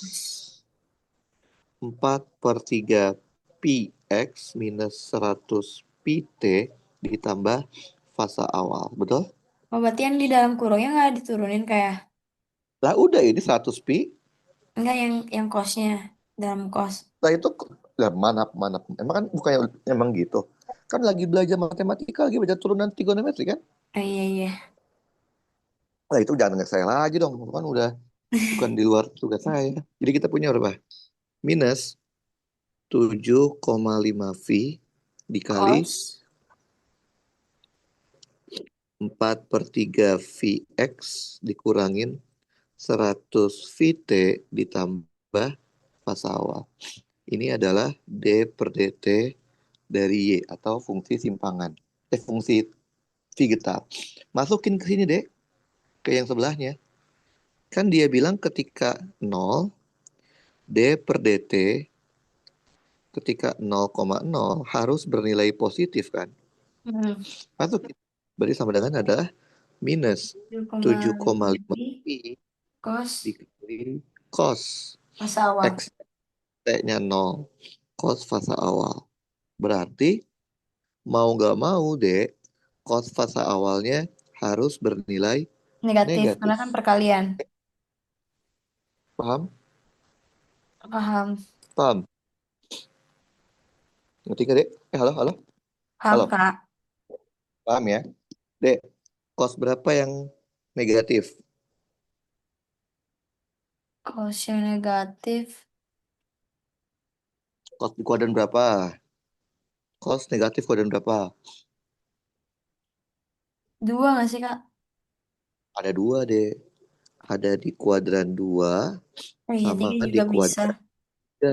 Speaker 1: 4/3 pi x minus 100 pi t ditambah fasa awal. Betul?
Speaker 2: Oh, berarti yang di dalam kurungnya nggak diturunin kayak
Speaker 1: Lah udah ini 100 pi.
Speaker 2: enggak yang kosnya dalam kos.
Speaker 1: Nah itu lah mana mana emang kan bukannya emang gitu. Kan lagi belajar matematika, lagi belajar turunan trigonometri kan?
Speaker 2: Oh, iya iya.
Speaker 1: Nah itu jangan nggak saya lagi dong. Itu kan udah bukan di luar tugas saya. Jadi kita punya berapa? Minus 7,5 V dikali
Speaker 2: Kos
Speaker 1: 4/3 Vx dikurangin 100 Vt ditambah pas awal. Ini adalah D per dt dari Y atau fungsi simpangan. Fungsi V getar. Masukin ke sini deh, ke yang sebelahnya. Kan dia bilang ketika 0, D per dt ketika 0,0 harus bernilai positif kan?
Speaker 2: Hmm.
Speaker 1: Masuk. Berarti sama dengan adalah minus
Speaker 2: 7,5
Speaker 1: 7,5
Speaker 2: pi
Speaker 1: pi
Speaker 2: cos
Speaker 1: dikali cos
Speaker 2: masa awal.
Speaker 1: X T-nya 0. Cos fase awal. Berarti mau nggak mau, Dek, cos fase awalnya harus bernilai
Speaker 2: Negatif, karena
Speaker 1: negatif.
Speaker 2: kan perkalian.
Speaker 1: Paham?
Speaker 2: Paham.
Speaker 1: Paham? Ngerti nggak, Dek? Halo, halo,
Speaker 2: Paham,
Speaker 1: halo.
Speaker 2: Kak.
Speaker 1: Paham ya? Dek, cos berapa yang negatif?
Speaker 2: Cos yang negatif.
Speaker 1: Cos di kuadran berapa? Cos negatif kuadran berapa?
Speaker 2: Dua nggak sih, Kak?
Speaker 1: Ada dua, Dek. Ada di kuadran 2
Speaker 2: Oh iya,
Speaker 1: sama
Speaker 2: tiga
Speaker 1: di
Speaker 2: juga bisa.
Speaker 1: kuadran 3.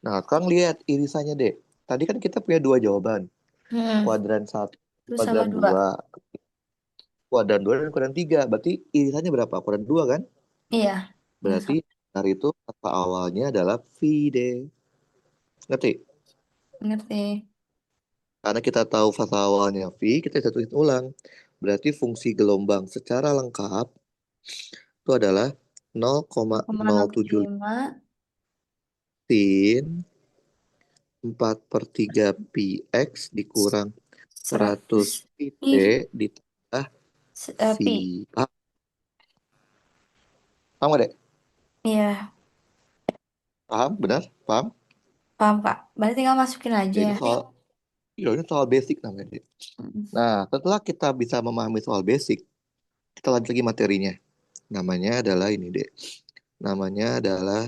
Speaker 1: Nah, sekarang lihat irisannya, Dek. Tadi kan kita punya dua jawaban.
Speaker 2: Hmm.
Speaker 1: Kuadran satu,
Speaker 2: Itu sama
Speaker 1: kuadran
Speaker 2: dua.
Speaker 1: 2, kuadran 2 dan kuadran 3. Berarti irisannya berapa? Kuadran 2 kan?
Speaker 2: Iya.
Speaker 1: Berarti
Speaker 2: Masuk.
Speaker 1: dari itu kata awalnya adalah V, Dek. Ngerti?
Speaker 2: Ngerti.
Speaker 1: Karena kita tahu fasa awalnya V, kita bisa tulis ulang. Berarti fungsi gelombang secara lengkap itu adalah 0,075
Speaker 2: 0,075
Speaker 1: sin 4 per 3 pi X dikurang 100
Speaker 2: 100
Speaker 1: pi T
Speaker 2: pi
Speaker 1: ditambah V.
Speaker 2: pi.
Speaker 1: Paham? Paham gak, Dek?
Speaker 2: Iya,
Speaker 1: Paham? Benar? Paham?
Speaker 2: paham, Kak. Berarti tinggal masukin
Speaker 1: Ya,
Speaker 2: aja
Speaker 1: ini
Speaker 2: ya.
Speaker 1: ini soal basic namanya, Dek.
Speaker 2: Hmm.
Speaker 1: Nah, setelah kita bisa memahami soal basic, kita lanjut lagi materinya. Namanya adalah ini, Dek. Namanya adalah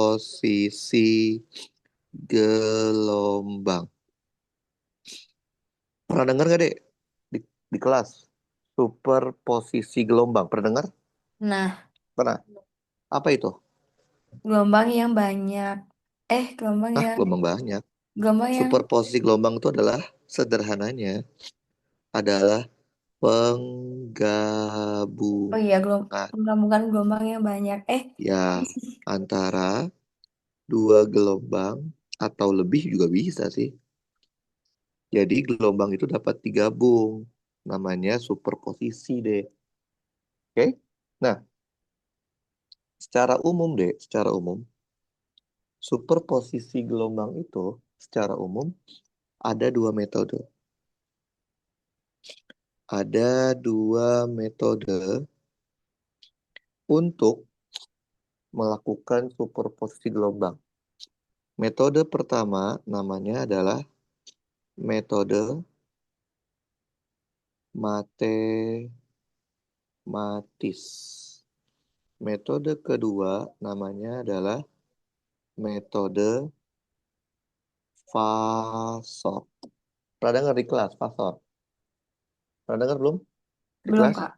Speaker 1: superposisi gelombang. Pernah dengar gak, Dek? Di kelas. Superposisi gelombang. Pernah dengar?
Speaker 2: Nah,
Speaker 1: Pernah. Apa itu?
Speaker 2: gelombang yang banyak. Gelombang
Speaker 1: Ah,
Speaker 2: yang
Speaker 1: gelombang banyak.
Speaker 2: gelombang yang
Speaker 1: Superposisi gelombang itu adalah sederhananya adalah penggabungan
Speaker 2: oh iya, penggabungan gelombang yang banyak.
Speaker 1: ya antara dua gelombang atau lebih juga bisa sih. Jadi gelombang itu dapat digabung. Namanya superposisi deh. Oke? Nah, secara umum deh, secara umum, superposisi gelombang itu secara umum ada dua metode. Ada dua metode untuk melakukan superposisi gelombang. Metode pertama namanya adalah metode matematis. Metode kedua namanya adalah metode fasor. Pernah dengar di kelas fasor? Pernah dengar belum di
Speaker 2: belum,
Speaker 1: kelas?
Speaker 2: Kak.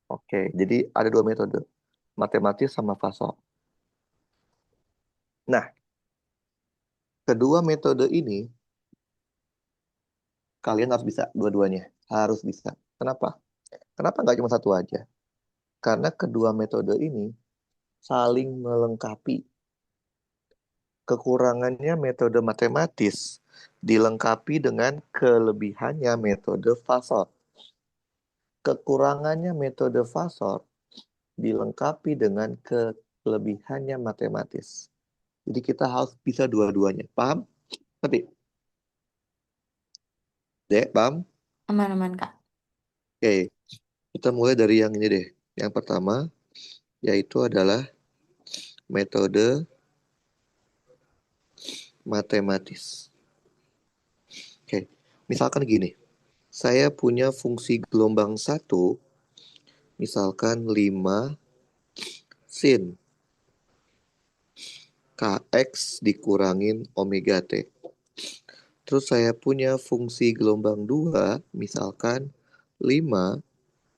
Speaker 1: Oke, jadi ada dua metode, matematis sama fasor. Nah, kedua metode ini kalian harus bisa dua-duanya, harus bisa. Kenapa? Kenapa nggak cuma satu aja? Karena kedua metode ini saling melengkapi. Kekurangannya metode matematis dilengkapi dengan kelebihannya metode fasor. Kekurangannya metode fasor dilengkapi dengan kelebihannya matematis. Jadi kita harus bisa dua-duanya. Paham? Ngerti? Dek, paham?
Speaker 2: Aman-aman, Kak.
Speaker 1: Oke, kita mulai dari yang ini deh. Yang pertama, yaitu adalah metode matematis. Oke, misalkan gini. Saya punya fungsi gelombang satu, misalkan 5 sin kx dikurangin omega t. Terus saya punya fungsi gelombang 2, misalkan 5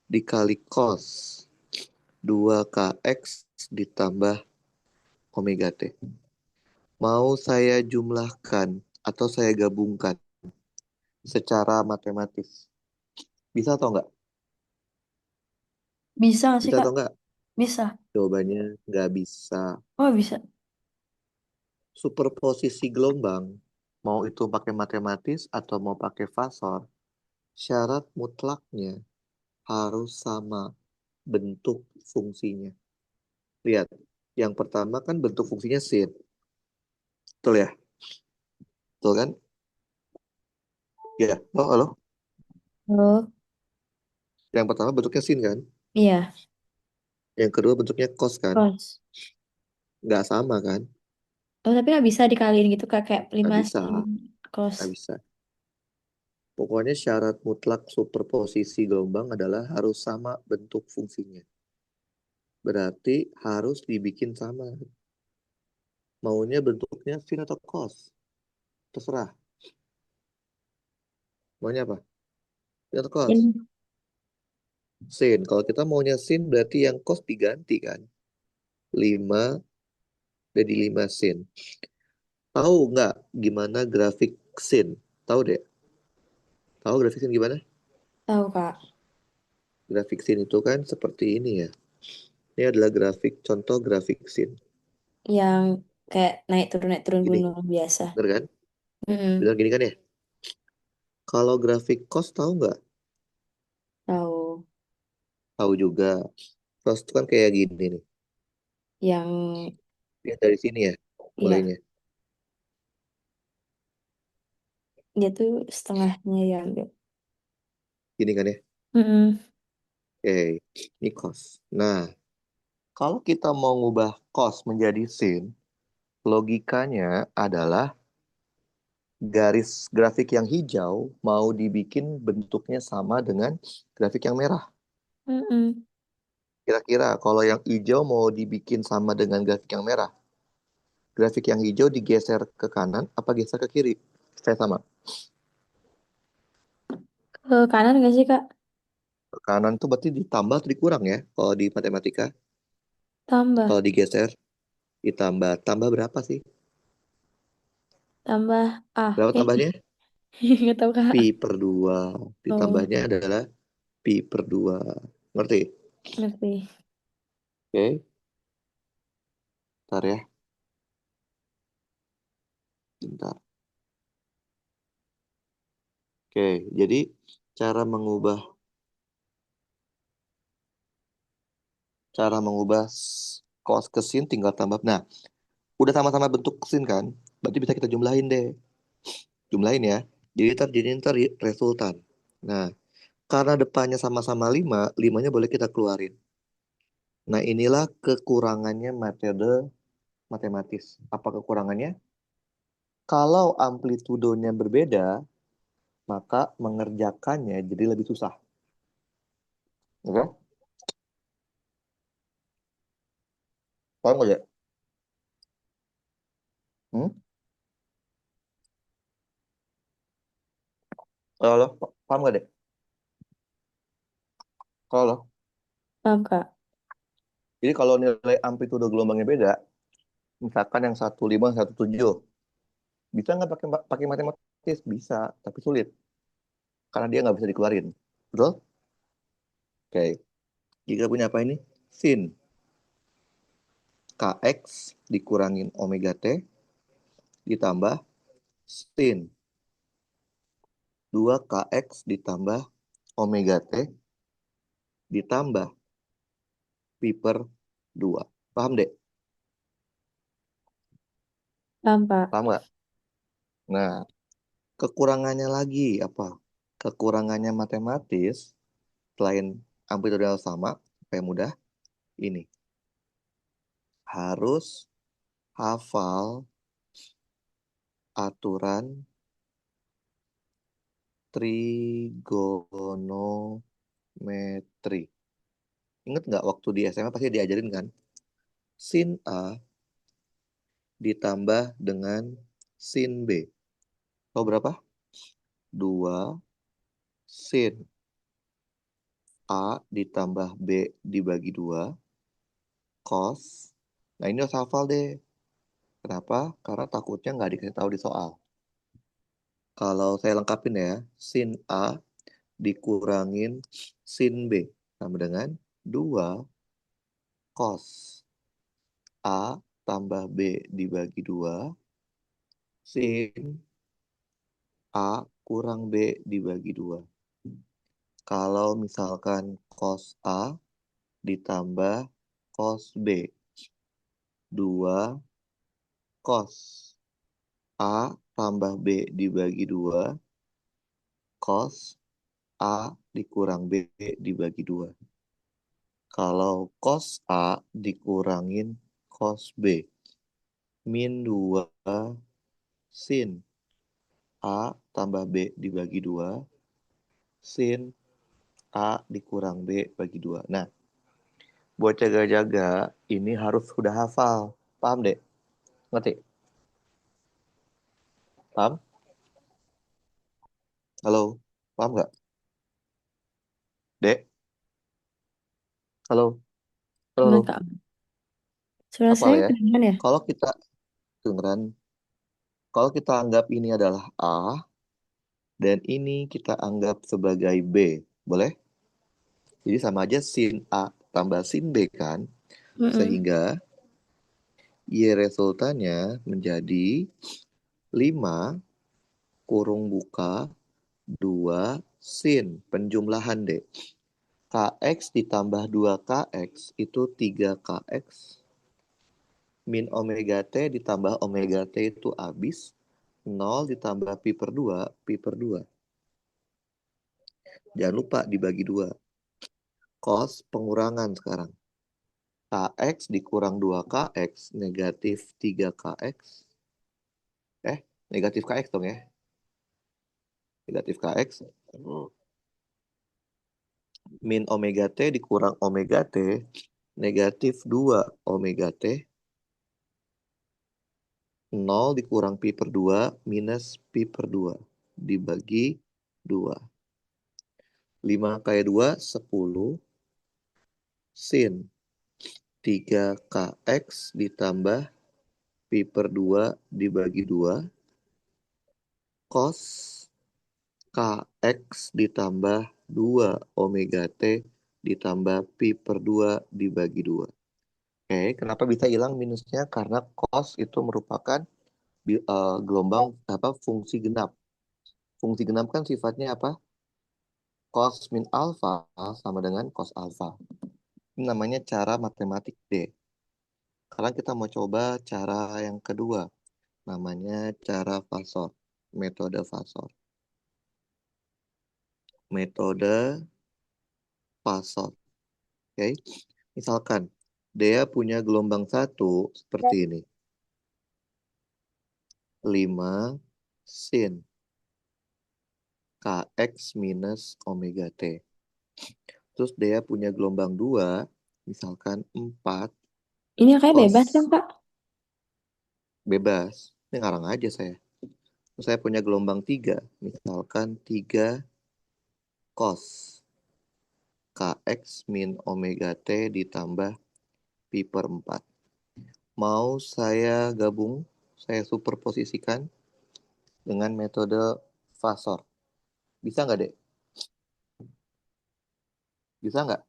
Speaker 1: dikali cos 2kx ditambah omega t. Mau saya jumlahkan atau saya gabungkan secara matematis. Bisa atau enggak?
Speaker 2: Bisa nggak sih,
Speaker 1: Bisa
Speaker 2: Kak?
Speaker 1: atau enggak?
Speaker 2: Bisa.
Speaker 1: Jawabannya nggak bisa.
Speaker 2: Oh, bisa.
Speaker 1: Superposisi gelombang Mau itu pakai matematis atau mau pakai fasor, syarat mutlaknya harus sama bentuk fungsinya. Lihat, yang pertama kan bentuk fungsinya sin. Betul ya? Betul kan? Ya, oh, halo.
Speaker 2: Oh,
Speaker 1: Yang pertama bentuknya sin kan?
Speaker 2: iya,
Speaker 1: Yang kedua bentuknya cos kan?
Speaker 2: cos.
Speaker 1: Nggak sama kan?
Speaker 2: Oh, tapi nggak bisa dikaliin gitu Kak, kayak
Speaker 1: Nggak
Speaker 2: 5
Speaker 1: bisa,
Speaker 2: sin cos.
Speaker 1: nggak bisa. Pokoknya syarat mutlak superposisi gelombang adalah harus sama bentuk fungsinya. Berarti harus dibikin sama. Maunya bentuknya sin atau cos? Terserah. Maunya apa? Sin atau cos?
Speaker 2: Sin.
Speaker 1: Sin. Kalau kita maunya sin berarti yang cos diganti kan? 5 jadi 5 sin. Tahu nggak gimana grafik sin? Tahu deh. Tahu grafik sin gimana?
Speaker 2: Tahu Kak,
Speaker 1: Grafik sin itu kan seperti ini ya. Ini adalah grafik, contoh grafik sin.
Speaker 2: yang kayak naik turun
Speaker 1: Gini,
Speaker 2: gunung biasa.
Speaker 1: bener kan?
Speaker 2: Mm-mm.
Speaker 1: Bener gini kan ya? Kalau grafik cos tahu nggak?
Speaker 2: Tahu
Speaker 1: Tahu juga. Cos itu kan kayak gini nih.
Speaker 2: yang
Speaker 1: Lihat dari sini ya,
Speaker 2: ya
Speaker 1: mulainya.
Speaker 2: dia tuh setengahnya yang
Speaker 1: Gini kan ya?
Speaker 2: mm
Speaker 1: Oke, ini cos. Nah, kalau kita mau ngubah cos menjadi sin, logikanya adalah garis grafik yang hijau mau dibikin bentuknya sama dengan grafik yang merah. Kira-kira kalau yang hijau mau dibikin sama dengan grafik yang merah, grafik yang hijau digeser ke kanan apa geser ke kiri? Saya sama.
Speaker 2: Ke kanan nggak sih Kak?
Speaker 1: Ke kanan tuh berarti ditambah atau dikurang ya kalau di matematika.
Speaker 2: Tambah,
Speaker 1: Kalau digeser ditambah. Tambah berapa sih?
Speaker 2: tambah
Speaker 1: Berapa tambahnya?
Speaker 2: nggak tahu
Speaker 1: Pi
Speaker 2: Kak.
Speaker 1: per 2.
Speaker 2: Oh,
Speaker 1: Ditambahnya adalah pi per 2. Ngerti?
Speaker 2: ngerti.
Speaker 1: Oke, ntar ya. Bentar. Oke, jadi cara mengubah cos ke sin tinggal tambah. Nah, udah sama-sama bentuk sin kan? Berarti bisa kita jumlahin deh. Jumlahin ya. Jadi ntar resultan. Nah, karena depannya sama-sama 5, 5-nya boleh kita keluarin. Nah, inilah kekurangannya metode matematis. Apa kekurangannya? Kalau amplitudonya berbeda, maka mengerjakannya jadi lebih susah. Oke? Paham nggak ya? Hmm? Kalau paham nggak deh? Kalau
Speaker 2: Paham Kak?
Speaker 1: jadi kalau nilai amplitudo gelombangnya beda, misalkan yang 15, 17, bisa nggak pakai pakai matematis? Bisa, tapi sulit karena dia nggak bisa dikeluarin. Betul? Oke. Jika punya apa ini? Sin kx dikurangin omega t ditambah sin 2kx ditambah omega t ditambah pi per 2. Paham deh?
Speaker 2: Paham Kak?
Speaker 1: Paham nggak? Nah, kekurangannya lagi apa? Kekurangannya matematis selain amplitudo yang sama, supaya mudah, ini harus hafal aturan trigonometri. Ingat nggak waktu di SMA pasti diajarin kan? Sin A ditambah dengan sin B. Tahu berapa? 2 sin A ditambah B dibagi 2 cos. Nah ini harus hafal deh. Kenapa? Karena takutnya nggak dikasih tahu di soal. Kalau saya lengkapin ya, sin A dikurangin sin B sama dengan 2 cos A tambah B dibagi 2 sin A kurang B dibagi 2. Kalau misalkan cos A ditambah cos B. 2 cos A tambah B dibagi 2. Cos A dikurang B dibagi 2. Kalau cos A dikurangin cos B. Min 2 sin A tambah B dibagi 2. Sin A dikurang B bagi 2. Nah, buat jaga-jaga, ini harus sudah hafal. Paham, Dek? Ngerti? Paham? Halo? Paham nggak? Dek? Halo? Halo,
Speaker 2: Gimana,
Speaker 1: halo?
Speaker 2: Kak? Suara
Speaker 1: Hafal
Speaker 2: saya
Speaker 1: ya?
Speaker 2: kedengeran ya?
Speaker 1: Kalau kita dengeran, kalau kita anggap ini adalah A, dan ini kita anggap sebagai B. Boleh? Jadi sama aja sin A tambah sin B kan?
Speaker 2: Mm-mm.
Speaker 1: Sehingga Y resultannya menjadi 5 kurung buka 2 sin. Penjumlahan deh. Kx ditambah 2kx itu 3kx. Min omega t ditambah omega t itu habis. 0 ditambah pi per 2, pi per 2. Jangan lupa dibagi 2. Cos pengurangan sekarang. Kx dikurang 2kx negatif 3kx. Eh, negatif kx dong ya. Negatif kx. Min omega t dikurang omega t negatif 2 omega t. 0 dikurang pi per 2 minus pi per 2 dibagi 2. 5 kali 2, 10. Sin 3kx ditambah pi per 2 dibagi 2. Cos kx ditambah 2 omega t ditambah pi per 2 dibagi 2. Oke, kenapa bisa hilang minusnya? Karena cos itu merupakan gelombang apa fungsi genap. Fungsi genap kan sifatnya apa? Cos min alfa sama dengan cos alfa. Ini namanya cara matematik D. Sekarang kita mau coba cara yang kedua. Namanya cara Fasor. Metode Fasor. Metode Fasor. Oke. Misalkan dia punya gelombang satu seperti ini. 5 sin kx minus omega t. Terus dia punya gelombang 2, misalkan 4
Speaker 2: Ini kayak bebas kan,
Speaker 1: cos
Speaker 2: Kak?
Speaker 1: bebas. Ini ngarang aja saya. Terus saya punya gelombang 3, misalkan 3 cos kx min omega t ditambah pi per 4. Mau saya gabung, saya superposisikan dengan metode Fasor. Bisa nggak, Dek? Bisa nggak?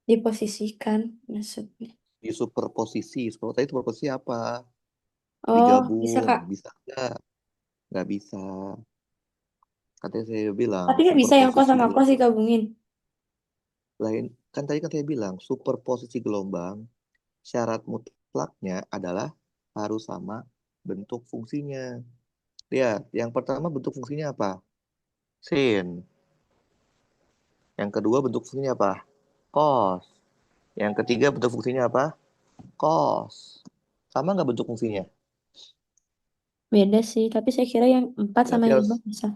Speaker 2: Diposisikan maksudnya.
Speaker 1: Di superposisi. Kalau tadi superposisi apa?
Speaker 2: Oh, bisa,
Speaker 1: Digabung.
Speaker 2: Kak.
Speaker 1: Bisa nggak? Nggak bisa. Katanya saya bilang
Speaker 2: Tapi nggak bisa yang kos
Speaker 1: superposisi
Speaker 2: sama kos
Speaker 1: gelombang.
Speaker 2: digabungin.
Speaker 1: Lain, kan tadi kan saya bilang superposisi gelombang syarat mutlaknya adalah harus sama bentuk fungsinya. Lihat, yang pertama bentuk fungsinya apa? Sin. Yang kedua bentuk fungsinya apa? Cos. Yang ketiga bentuk fungsinya apa? Cos. Sama nggak bentuk fungsinya?
Speaker 2: Beda sih, tapi saya kira yang 4 sama
Speaker 1: Berarti
Speaker 2: yang
Speaker 1: harus,
Speaker 2: 5 bisa.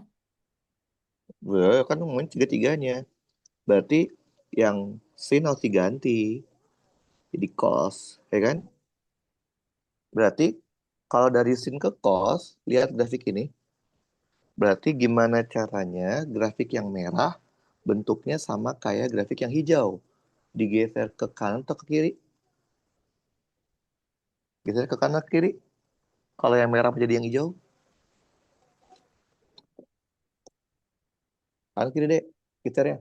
Speaker 1: kan ngomongin tiga-tiganya. Berarti yang sin harus diganti. Jadi cos, ya kan? Berarti kalau dari sin ke cos, lihat grafik ini. Berarti gimana caranya grafik yang merah bentuknya sama kayak grafik yang hijau. Digeser ke kanan atau ke kiri? Geser ke kanan atau ke kiri. Kalau yang merah menjadi yang hijau, kanan kiri deh. Gesernya.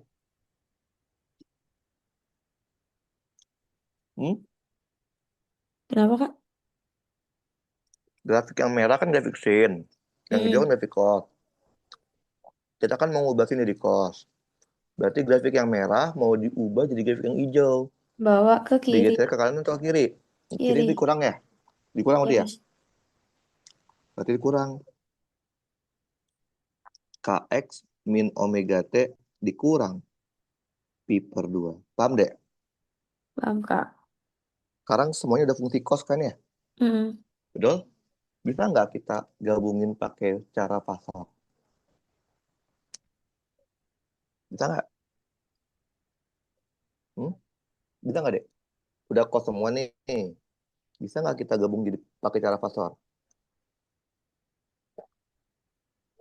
Speaker 1: Hmm?
Speaker 2: Kenapa, Kak?
Speaker 1: Grafik yang merah kan grafik sin. Yang hijau kan
Speaker 2: Mm-mm.
Speaker 1: grafik cos. Kita kan mau ngubah sini di cos. Berarti grafik yang merah mau diubah jadi grafik yang hijau.
Speaker 2: Bawa ke kiri.
Speaker 1: Digeser ke kanan atau ke kiri? Kiri
Speaker 2: Kiri.
Speaker 1: dikurang ya? Dikurang berarti ya?
Speaker 2: Yes.
Speaker 1: Berarti dikurang. Kx min omega t dikurang pi per 2. Paham deh?
Speaker 2: Paham, Kak.
Speaker 1: Sekarang semuanya udah fungsi cos kan ya?
Speaker 2: Mm.
Speaker 1: Betul? Bisa nggak kita gabungin pakai cara pasar? Bisa nggak? Hmm? Bisa nggak deh? Udah cos semua nih. Bisa nggak kita gabung jadi pakai cara pasar?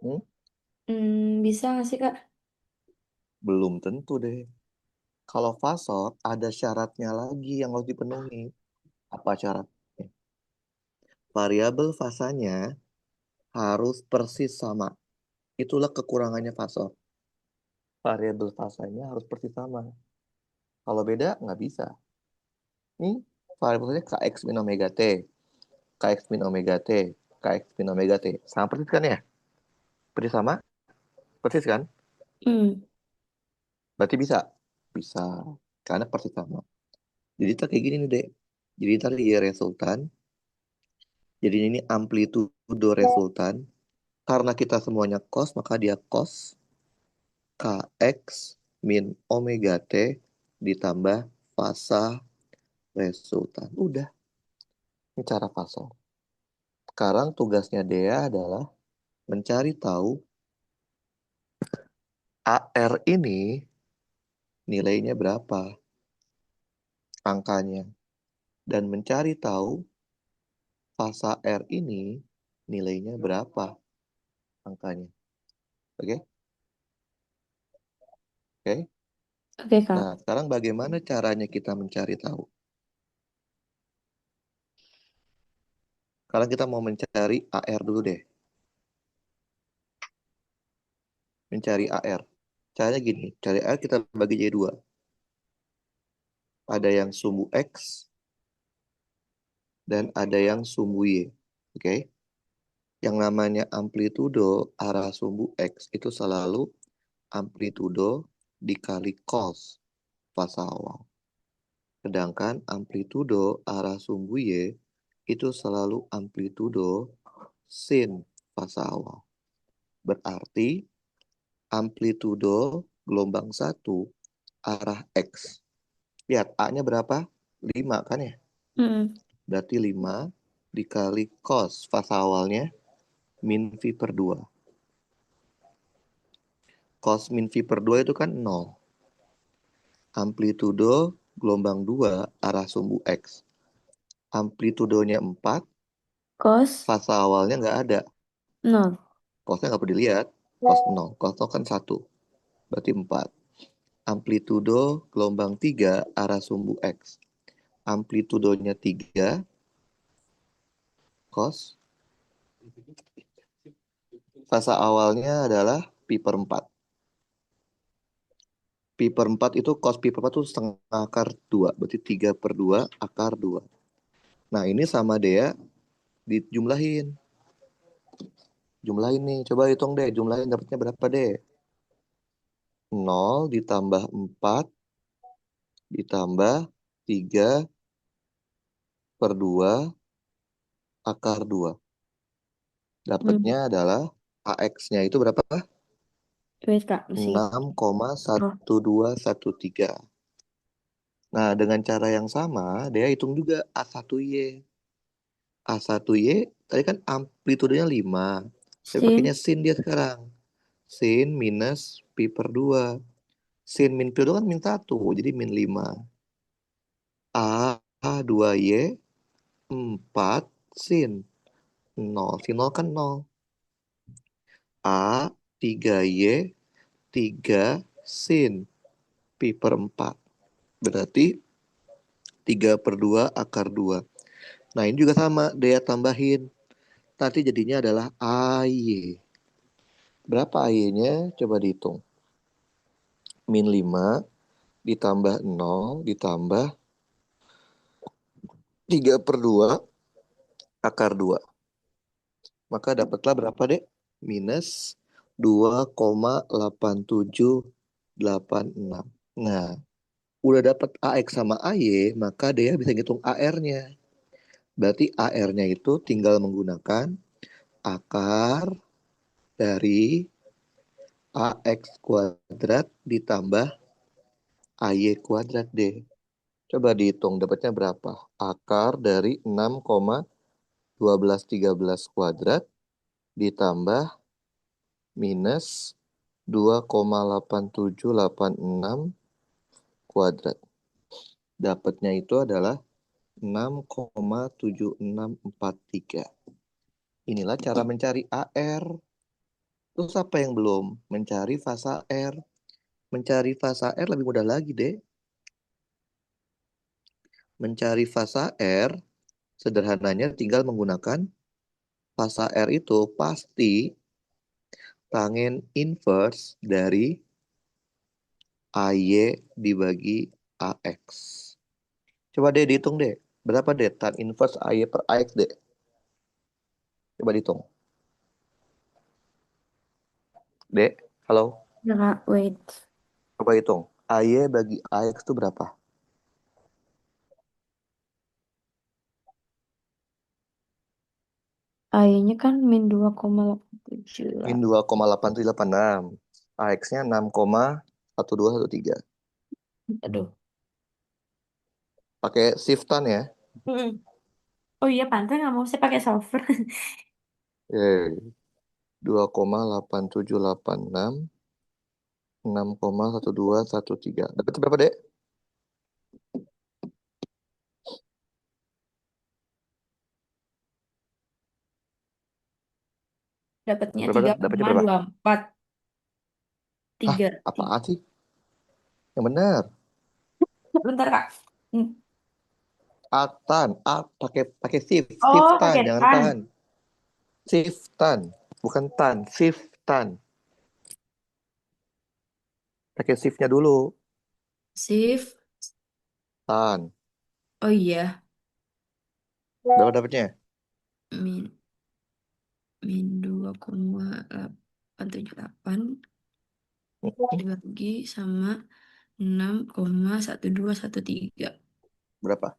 Speaker 1: Hmm?
Speaker 2: Bisa nggak sih, Kak?
Speaker 1: Belum tentu deh. Kalau fasor ada syaratnya lagi yang harus dipenuhi. Apa syaratnya? Variabel fasanya harus persis sama. Itulah kekurangannya fasor. Variabel fasanya harus persis sama. Kalau beda, nggak bisa. Ini variabelnya kx min omega t, kx min omega t, kx min omega t. Sama persis kan ya? Persis sama? Persis kan?
Speaker 2: Hmm.
Speaker 1: Berarti bisa? Bisa. Karena persis sama. Jadi tak kayak gini nih, Dek. Jadi tadi ya resultan. Jadi ini amplitudo resultan. Karena kita semuanya cos, maka dia cos kx min omega t ditambah fasa resultan. Udah, ini cara fasa. Sekarang tugasnya Dea adalah mencari tahu AR ini nilainya berapa angkanya. Dan mencari tahu fasa R ini nilainya berapa angkanya. Oke? Oke?
Speaker 2: Oke, Kak.
Speaker 1: Nah, sekarang bagaimana caranya kita mencari tahu? Sekarang kita mau mencari AR dulu deh. Mencari AR. Caranya gini, cari AR kita bagi jadi dua. Ada yang sumbu X dan ada yang sumbu Y. Oke? Yang namanya amplitudo arah sumbu X itu selalu amplitudo dikali cos fasa awal. Sedangkan amplitudo arah sumbu Y itu selalu amplitudo sin fasa awal. Berarti amplitudo gelombang satu arah X. Lihat A-nya berapa? 5 kan ya?
Speaker 2: Hmm.
Speaker 1: Berarti 5 dikali cos fasa awalnya min V per 2. Cos min V per 2 itu kan 0. Amplitudo gelombang 2 arah sumbu X. Amplitudonya 4,
Speaker 2: Kos
Speaker 1: fasa awalnya nggak ada.
Speaker 2: nol.
Speaker 1: Cosnya nggak perlu dilihat. Cos 0. Cos 0 kan 1. Berarti 4. Amplitudo gelombang 3 arah sumbu X. Amplitudonya 3, cos. Fasa awalnya adalah pi per 4. Pi per 4 itu cos pi per 4 itu setengah akar 2. Berarti 3 per 2 akar 2. Nah ini sama Dea dijumlahin. Jumlahin nih. Coba hitung deh. Jumlahin dapatnya berapa deh? 0 ditambah 4 ditambah 3 per 2 akar 2.
Speaker 2: Hmm.
Speaker 1: Dapatnya adalah AX-nya itu berapa?
Speaker 2: Wait, Kak. Masih.
Speaker 1: Enam koma
Speaker 2: Oh.
Speaker 1: satu dua satu tiga. Nah, dengan cara yang sama, dia hitung juga A1Y. A1Y tadi kan amplitudenya 5. Tapi pakainya
Speaker 2: Sin.
Speaker 1: sin dia sekarang. Sin minus pi per 2. Sin min pi per 2 kan min 1. Jadi min 5. A2Y 4 sin 0. Sin 0 kan 0. A3Y 3 sin pi per 4. Berarti 3 per 2 akar 2. Nah ini juga sama, daya tambahin. Nanti jadinya adalah AY. Berapa AY-nya? Coba dihitung. Min 5 ditambah 0 ditambah 3 per 2 akar 2. Maka dapatlah berapa dek? Minus 2,8786. Nah, udah dapat AX sama AY, maka dia bisa ngitung AR-nya. Berarti AR-nya itu tinggal menggunakan akar dari AX kuadrat ditambah AY kuadrat deh. Coba dihitung dapatnya berapa? Akar dari 6,1213 kuadrat ditambah minus 2,8786 kuadrat. Dapatnya itu adalah 6,7643. Inilah cara mencari AR. Terus apa yang belum? Mencari fasa R. Mencari fasa R lebih mudah lagi deh. Mencari fasa R, sederhananya tinggal menggunakan fasa R itu pasti tangen inverse dari AY dibagi AX. Coba deh dihitung deh. Berapa deh tan inverse AY per AX deh? Coba dihitung. Dek, halo.
Speaker 2: Ya, Kak, wait.
Speaker 1: Coba hitung. AY bagi AX itu berapa?
Speaker 2: A-nya kan min 2,878.
Speaker 1: Min 2,8786. AX-nya 6,1213.
Speaker 2: Aduh.
Speaker 1: Pakai shiftan ya.
Speaker 2: Mm-mm. Oh iya, pantas nggak mau saya pakai solver.
Speaker 1: Eh, 2,8786, 6,1213. Dapat berapa, Dek?
Speaker 2: Dapatnya
Speaker 1: Berapa?
Speaker 2: tiga
Speaker 1: Dapatnya
Speaker 2: koma
Speaker 1: berapa?
Speaker 2: dua empat
Speaker 1: Hah,
Speaker 2: tiga
Speaker 1: apaan sih? Yang benar.
Speaker 2: Bentar, Kak. Hmm.
Speaker 1: Atan, pakai pakai shift,
Speaker 2: Oh,
Speaker 1: shiftan,
Speaker 2: pakai
Speaker 1: jangan
Speaker 2: tan.
Speaker 1: tan. Shiftan, bukan tan, shiftan. Pakai shiftnya dulu.
Speaker 2: Shift.
Speaker 1: Tan.
Speaker 2: Oh iya.
Speaker 1: Berapa dapatnya?
Speaker 2: Min, min 2,878
Speaker 1: Hmm,
Speaker 2: dibagi sama 6,1213.
Speaker 1: berapa?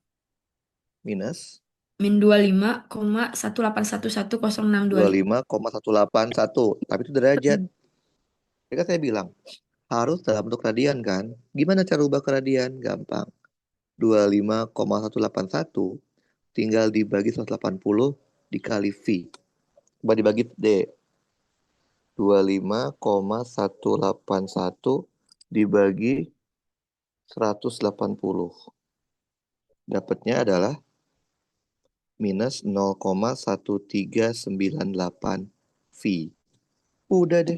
Speaker 1: Minus
Speaker 2: Min 25,18111,062.
Speaker 1: 25,181. Tapi itu derajat. Jadi kan saya bilang, harus dalam bentuk radian kan? Gimana cara ubah ke radian? Gampang. 25,181 tinggal dibagi 180 dikali V. Coba dibagi D. 25,181 dibagi 180. Dapatnya adalah minus 0,1398 V. Udah deh.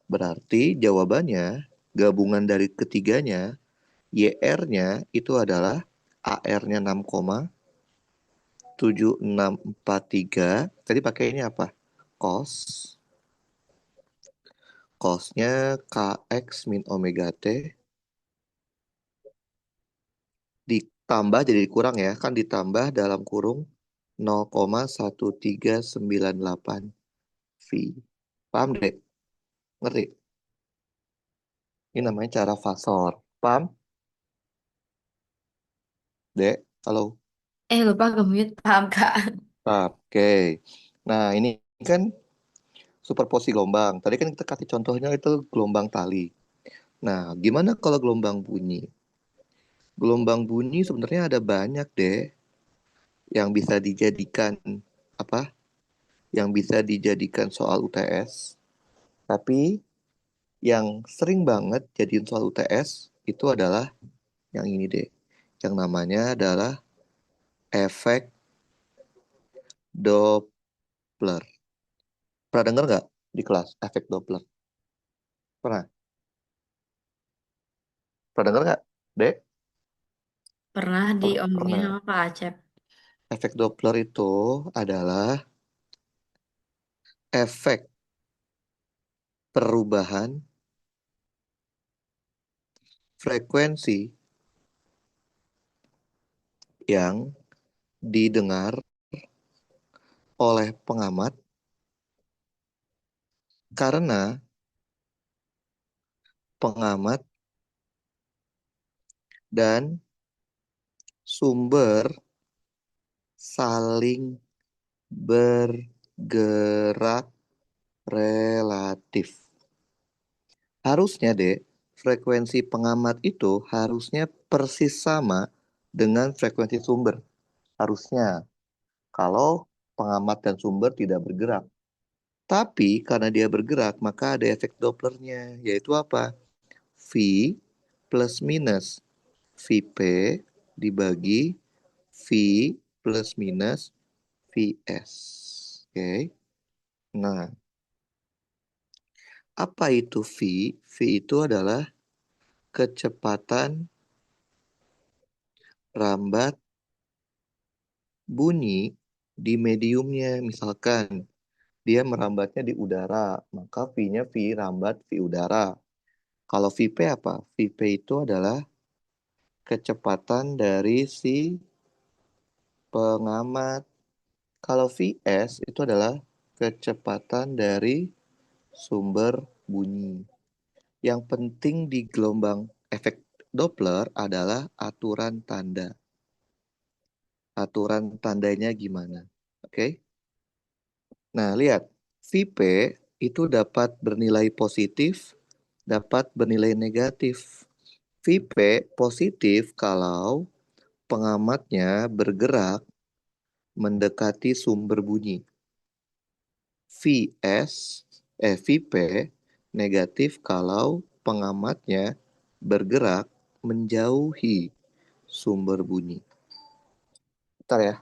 Speaker 1: Berarti jawabannya gabungan dari ketiganya, YR-nya itu adalah AR-nya 6,7643. Tadi pakai ini apa? Cos. Cosnya KX min omega T ditambah jadi kurang ya. Kan ditambah dalam kurung 0,1398 V. Paham deh? Ngerti? Ini namanya cara fasor. Paham? Dek? Halo?
Speaker 2: Lupa ke-mute. Paham, Kak.
Speaker 1: Oke. Nah, ini kan superposisi gelombang. Tadi kan kita kasih contohnya itu gelombang tali. Nah, gimana kalau gelombang bunyi? Gelombang bunyi sebenarnya ada banyak deh yang bisa dijadikan apa? Yang bisa dijadikan soal UTS. Tapi yang sering banget jadiin soal UTS itu adalah yang ini deh. Yang namanya adalah efek Doppler. Pernah dengar nggak di kelas efek Doppler? Pernah? Pernah dengar nggak, Dek?
Speaker 2: Pernah diomongin
Speaker 1: Pernah.
Speaker 2: sama Pak Acep.
Speaker 1: Efek Doppler itu adalah efek perubahan frekuensi yang didengar oleh pengamat karena pengamat, dan sumber saling bergerak relatif. Harusnya, Dek, frekuensi pengamat itu harusnya persis sama dengan frekuensi sumber. Harusnya, kalau pengamat dan sumber tidak bergerak. Tapi karena dia bergerak, maka ada efek Dopplernya, yaitu apa? V plus minus VP dibagi V plus minus VS. Oke. Nah, apa itu V? V itu adalah kecepatan rambat bunyi di mediumnya. Misalkan dia merambatnya di udara, maka V-nya V rambat V udara. Kalau VP apa? VP itu adalah kecepatan dari si pengamat. Kalau VS itu adalah kecepatan dari sumber bunyi. Yang penting di gelombang efek Doppler adalah aturan tanda. Aturan tandanya gimana? Oke. Nah, lihat. VP itu dapat bernilai positif, dapat bernilai negatif. VP positif kalau pengamatnya bergerak mendekati sumber bunyi. VP negatif kalau pengamatnya bergerak menjauhi sumber bunyi. Bentar ya,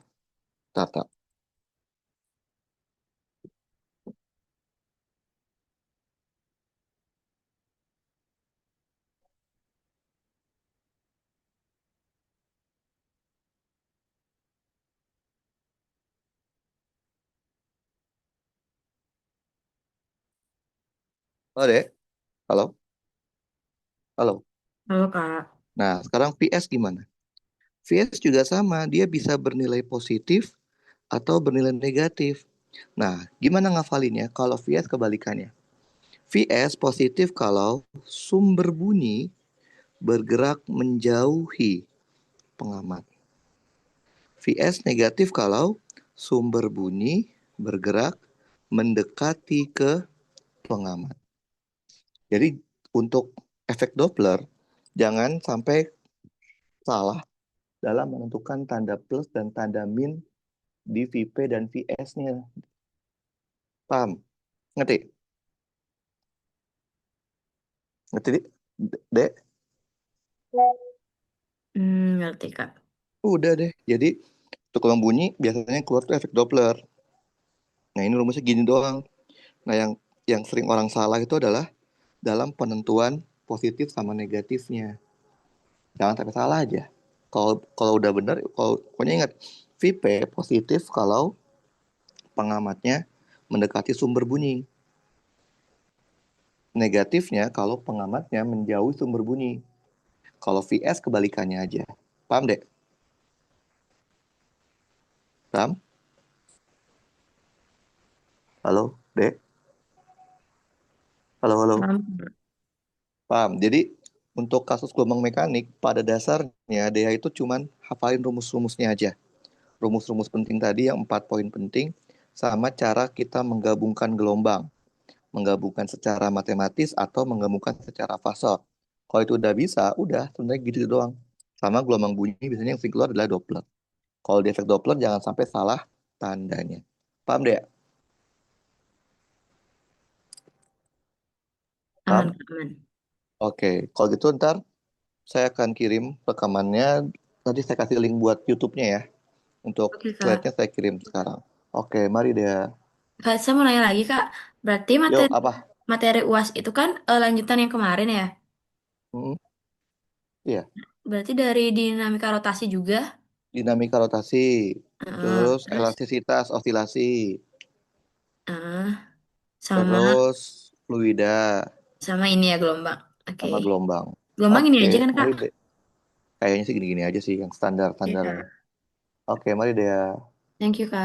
Speaker 1: Tata. Halo, Dek. Halo, halo.
Speaker 2: Halo Kak.
Speaker 1: Nah, sekarang VS gimana? VS juga sama, dia bisa bernilai positif atau bernilai negatif. Nah, gimana ngafalinnya kalau VS kebalikannya? VS positif kalau sumber bunyi bergerak menjauhi pengamat. VS negatif kalau sumber bunyi bergerak mendekati ke pengamat. Jadi untuk efek Doppler, jangan sampai salah dalam menentukan tanda plus dan tanda min di VP dan VS-nya. Paham? Ngerti? Ngerti, Dek?
Speaker 2: Ngerti Kak.
Speaker 1: Udah deh. Jadi untuk gelombang bunyi biasanya keluar tuh efek Doppler. Nah, ini rumusnya gini doang. Nah, yang sering orang salah itu adalah dalam penentuan positif sama negatifnya. Jangan sampai salah aja. Kalau kalau udah benar, kalau pokoknya ingat VP positif kalau pengamatnya mendekati sumber bunyi. Negatifnya kalau pengamatnya menjauhi sumber bunyi. Kalau VS kebalikannya aja. Paham, Dek? Paham? Halo, Dek? Halo, halo.
Speaker 2: Paham.
Speaker 1: Paham. Jadi untuk kasus gelombang mekanik, pada dasarnya Dea itu cuman hafalin rumus-rumusnya aja. Rumus-rumus penting tadi yang 4 poin penting, sama cara kita menggabungkan gelombang. Menggabungkan secara matematis atau menggabungkan secara fasor. Kalau itu udah bisa, udah sebenarnya gitu doang. Sama gelombang bunyi biasanya yang sering keluar adalah Doppler. Kalau di efek Doppler jangan sampai salah tandanya. Paham deh?
Speaker 2: Aman
Speaker 1: Paham?
Speaker 2: Kak, aman.
Speaker 1: Oke, kalau gitu ntar saya akan kirim rekamannya. Nanti saya kasih link buat YouTube-nya ya. Untuk
Speaker 2: Oke
Speaker 1: slide-nya
Speaker 2: Kak.
Speaker 1: saya kirim sekarang. Oke, mari deh.
Speaker 2: Kak, saya mau nanya lagi Kak. Berarti
Speaker 1: Yuk,
Speaker 2: materi
Speaker 1: apa?
Speaker 2: materi UAS itu kan lanjutan yang kemarin ya?
Speaker 1: Hmm, iya,
Speaker 2: Berarti dari dinamika rotasi juga.
Speaker 1: dinamika rotasi, terus
Speaker 2: Terus
Speaker 1: elastisitas, osilasi,
Speaker 2: eh, sama
Speaker 1: terus fluida,
Speaker 2: sama ini ya gelombang. Oke.
Speaker 1: sama gelombang.
Speaker 2: Gelombang ini
Speaker 1: Oke,
Speaker 2: aja kan Kak?
Speaker 1: mari deh. Kayaknya sih gini-gini aja sih yang
Speaker 2: Oke
Speaker 1: standar-standar.
Speaker 2: Kak.
Speaker 1: Oke, mari deh.
Speaker 2: Thank you Kak.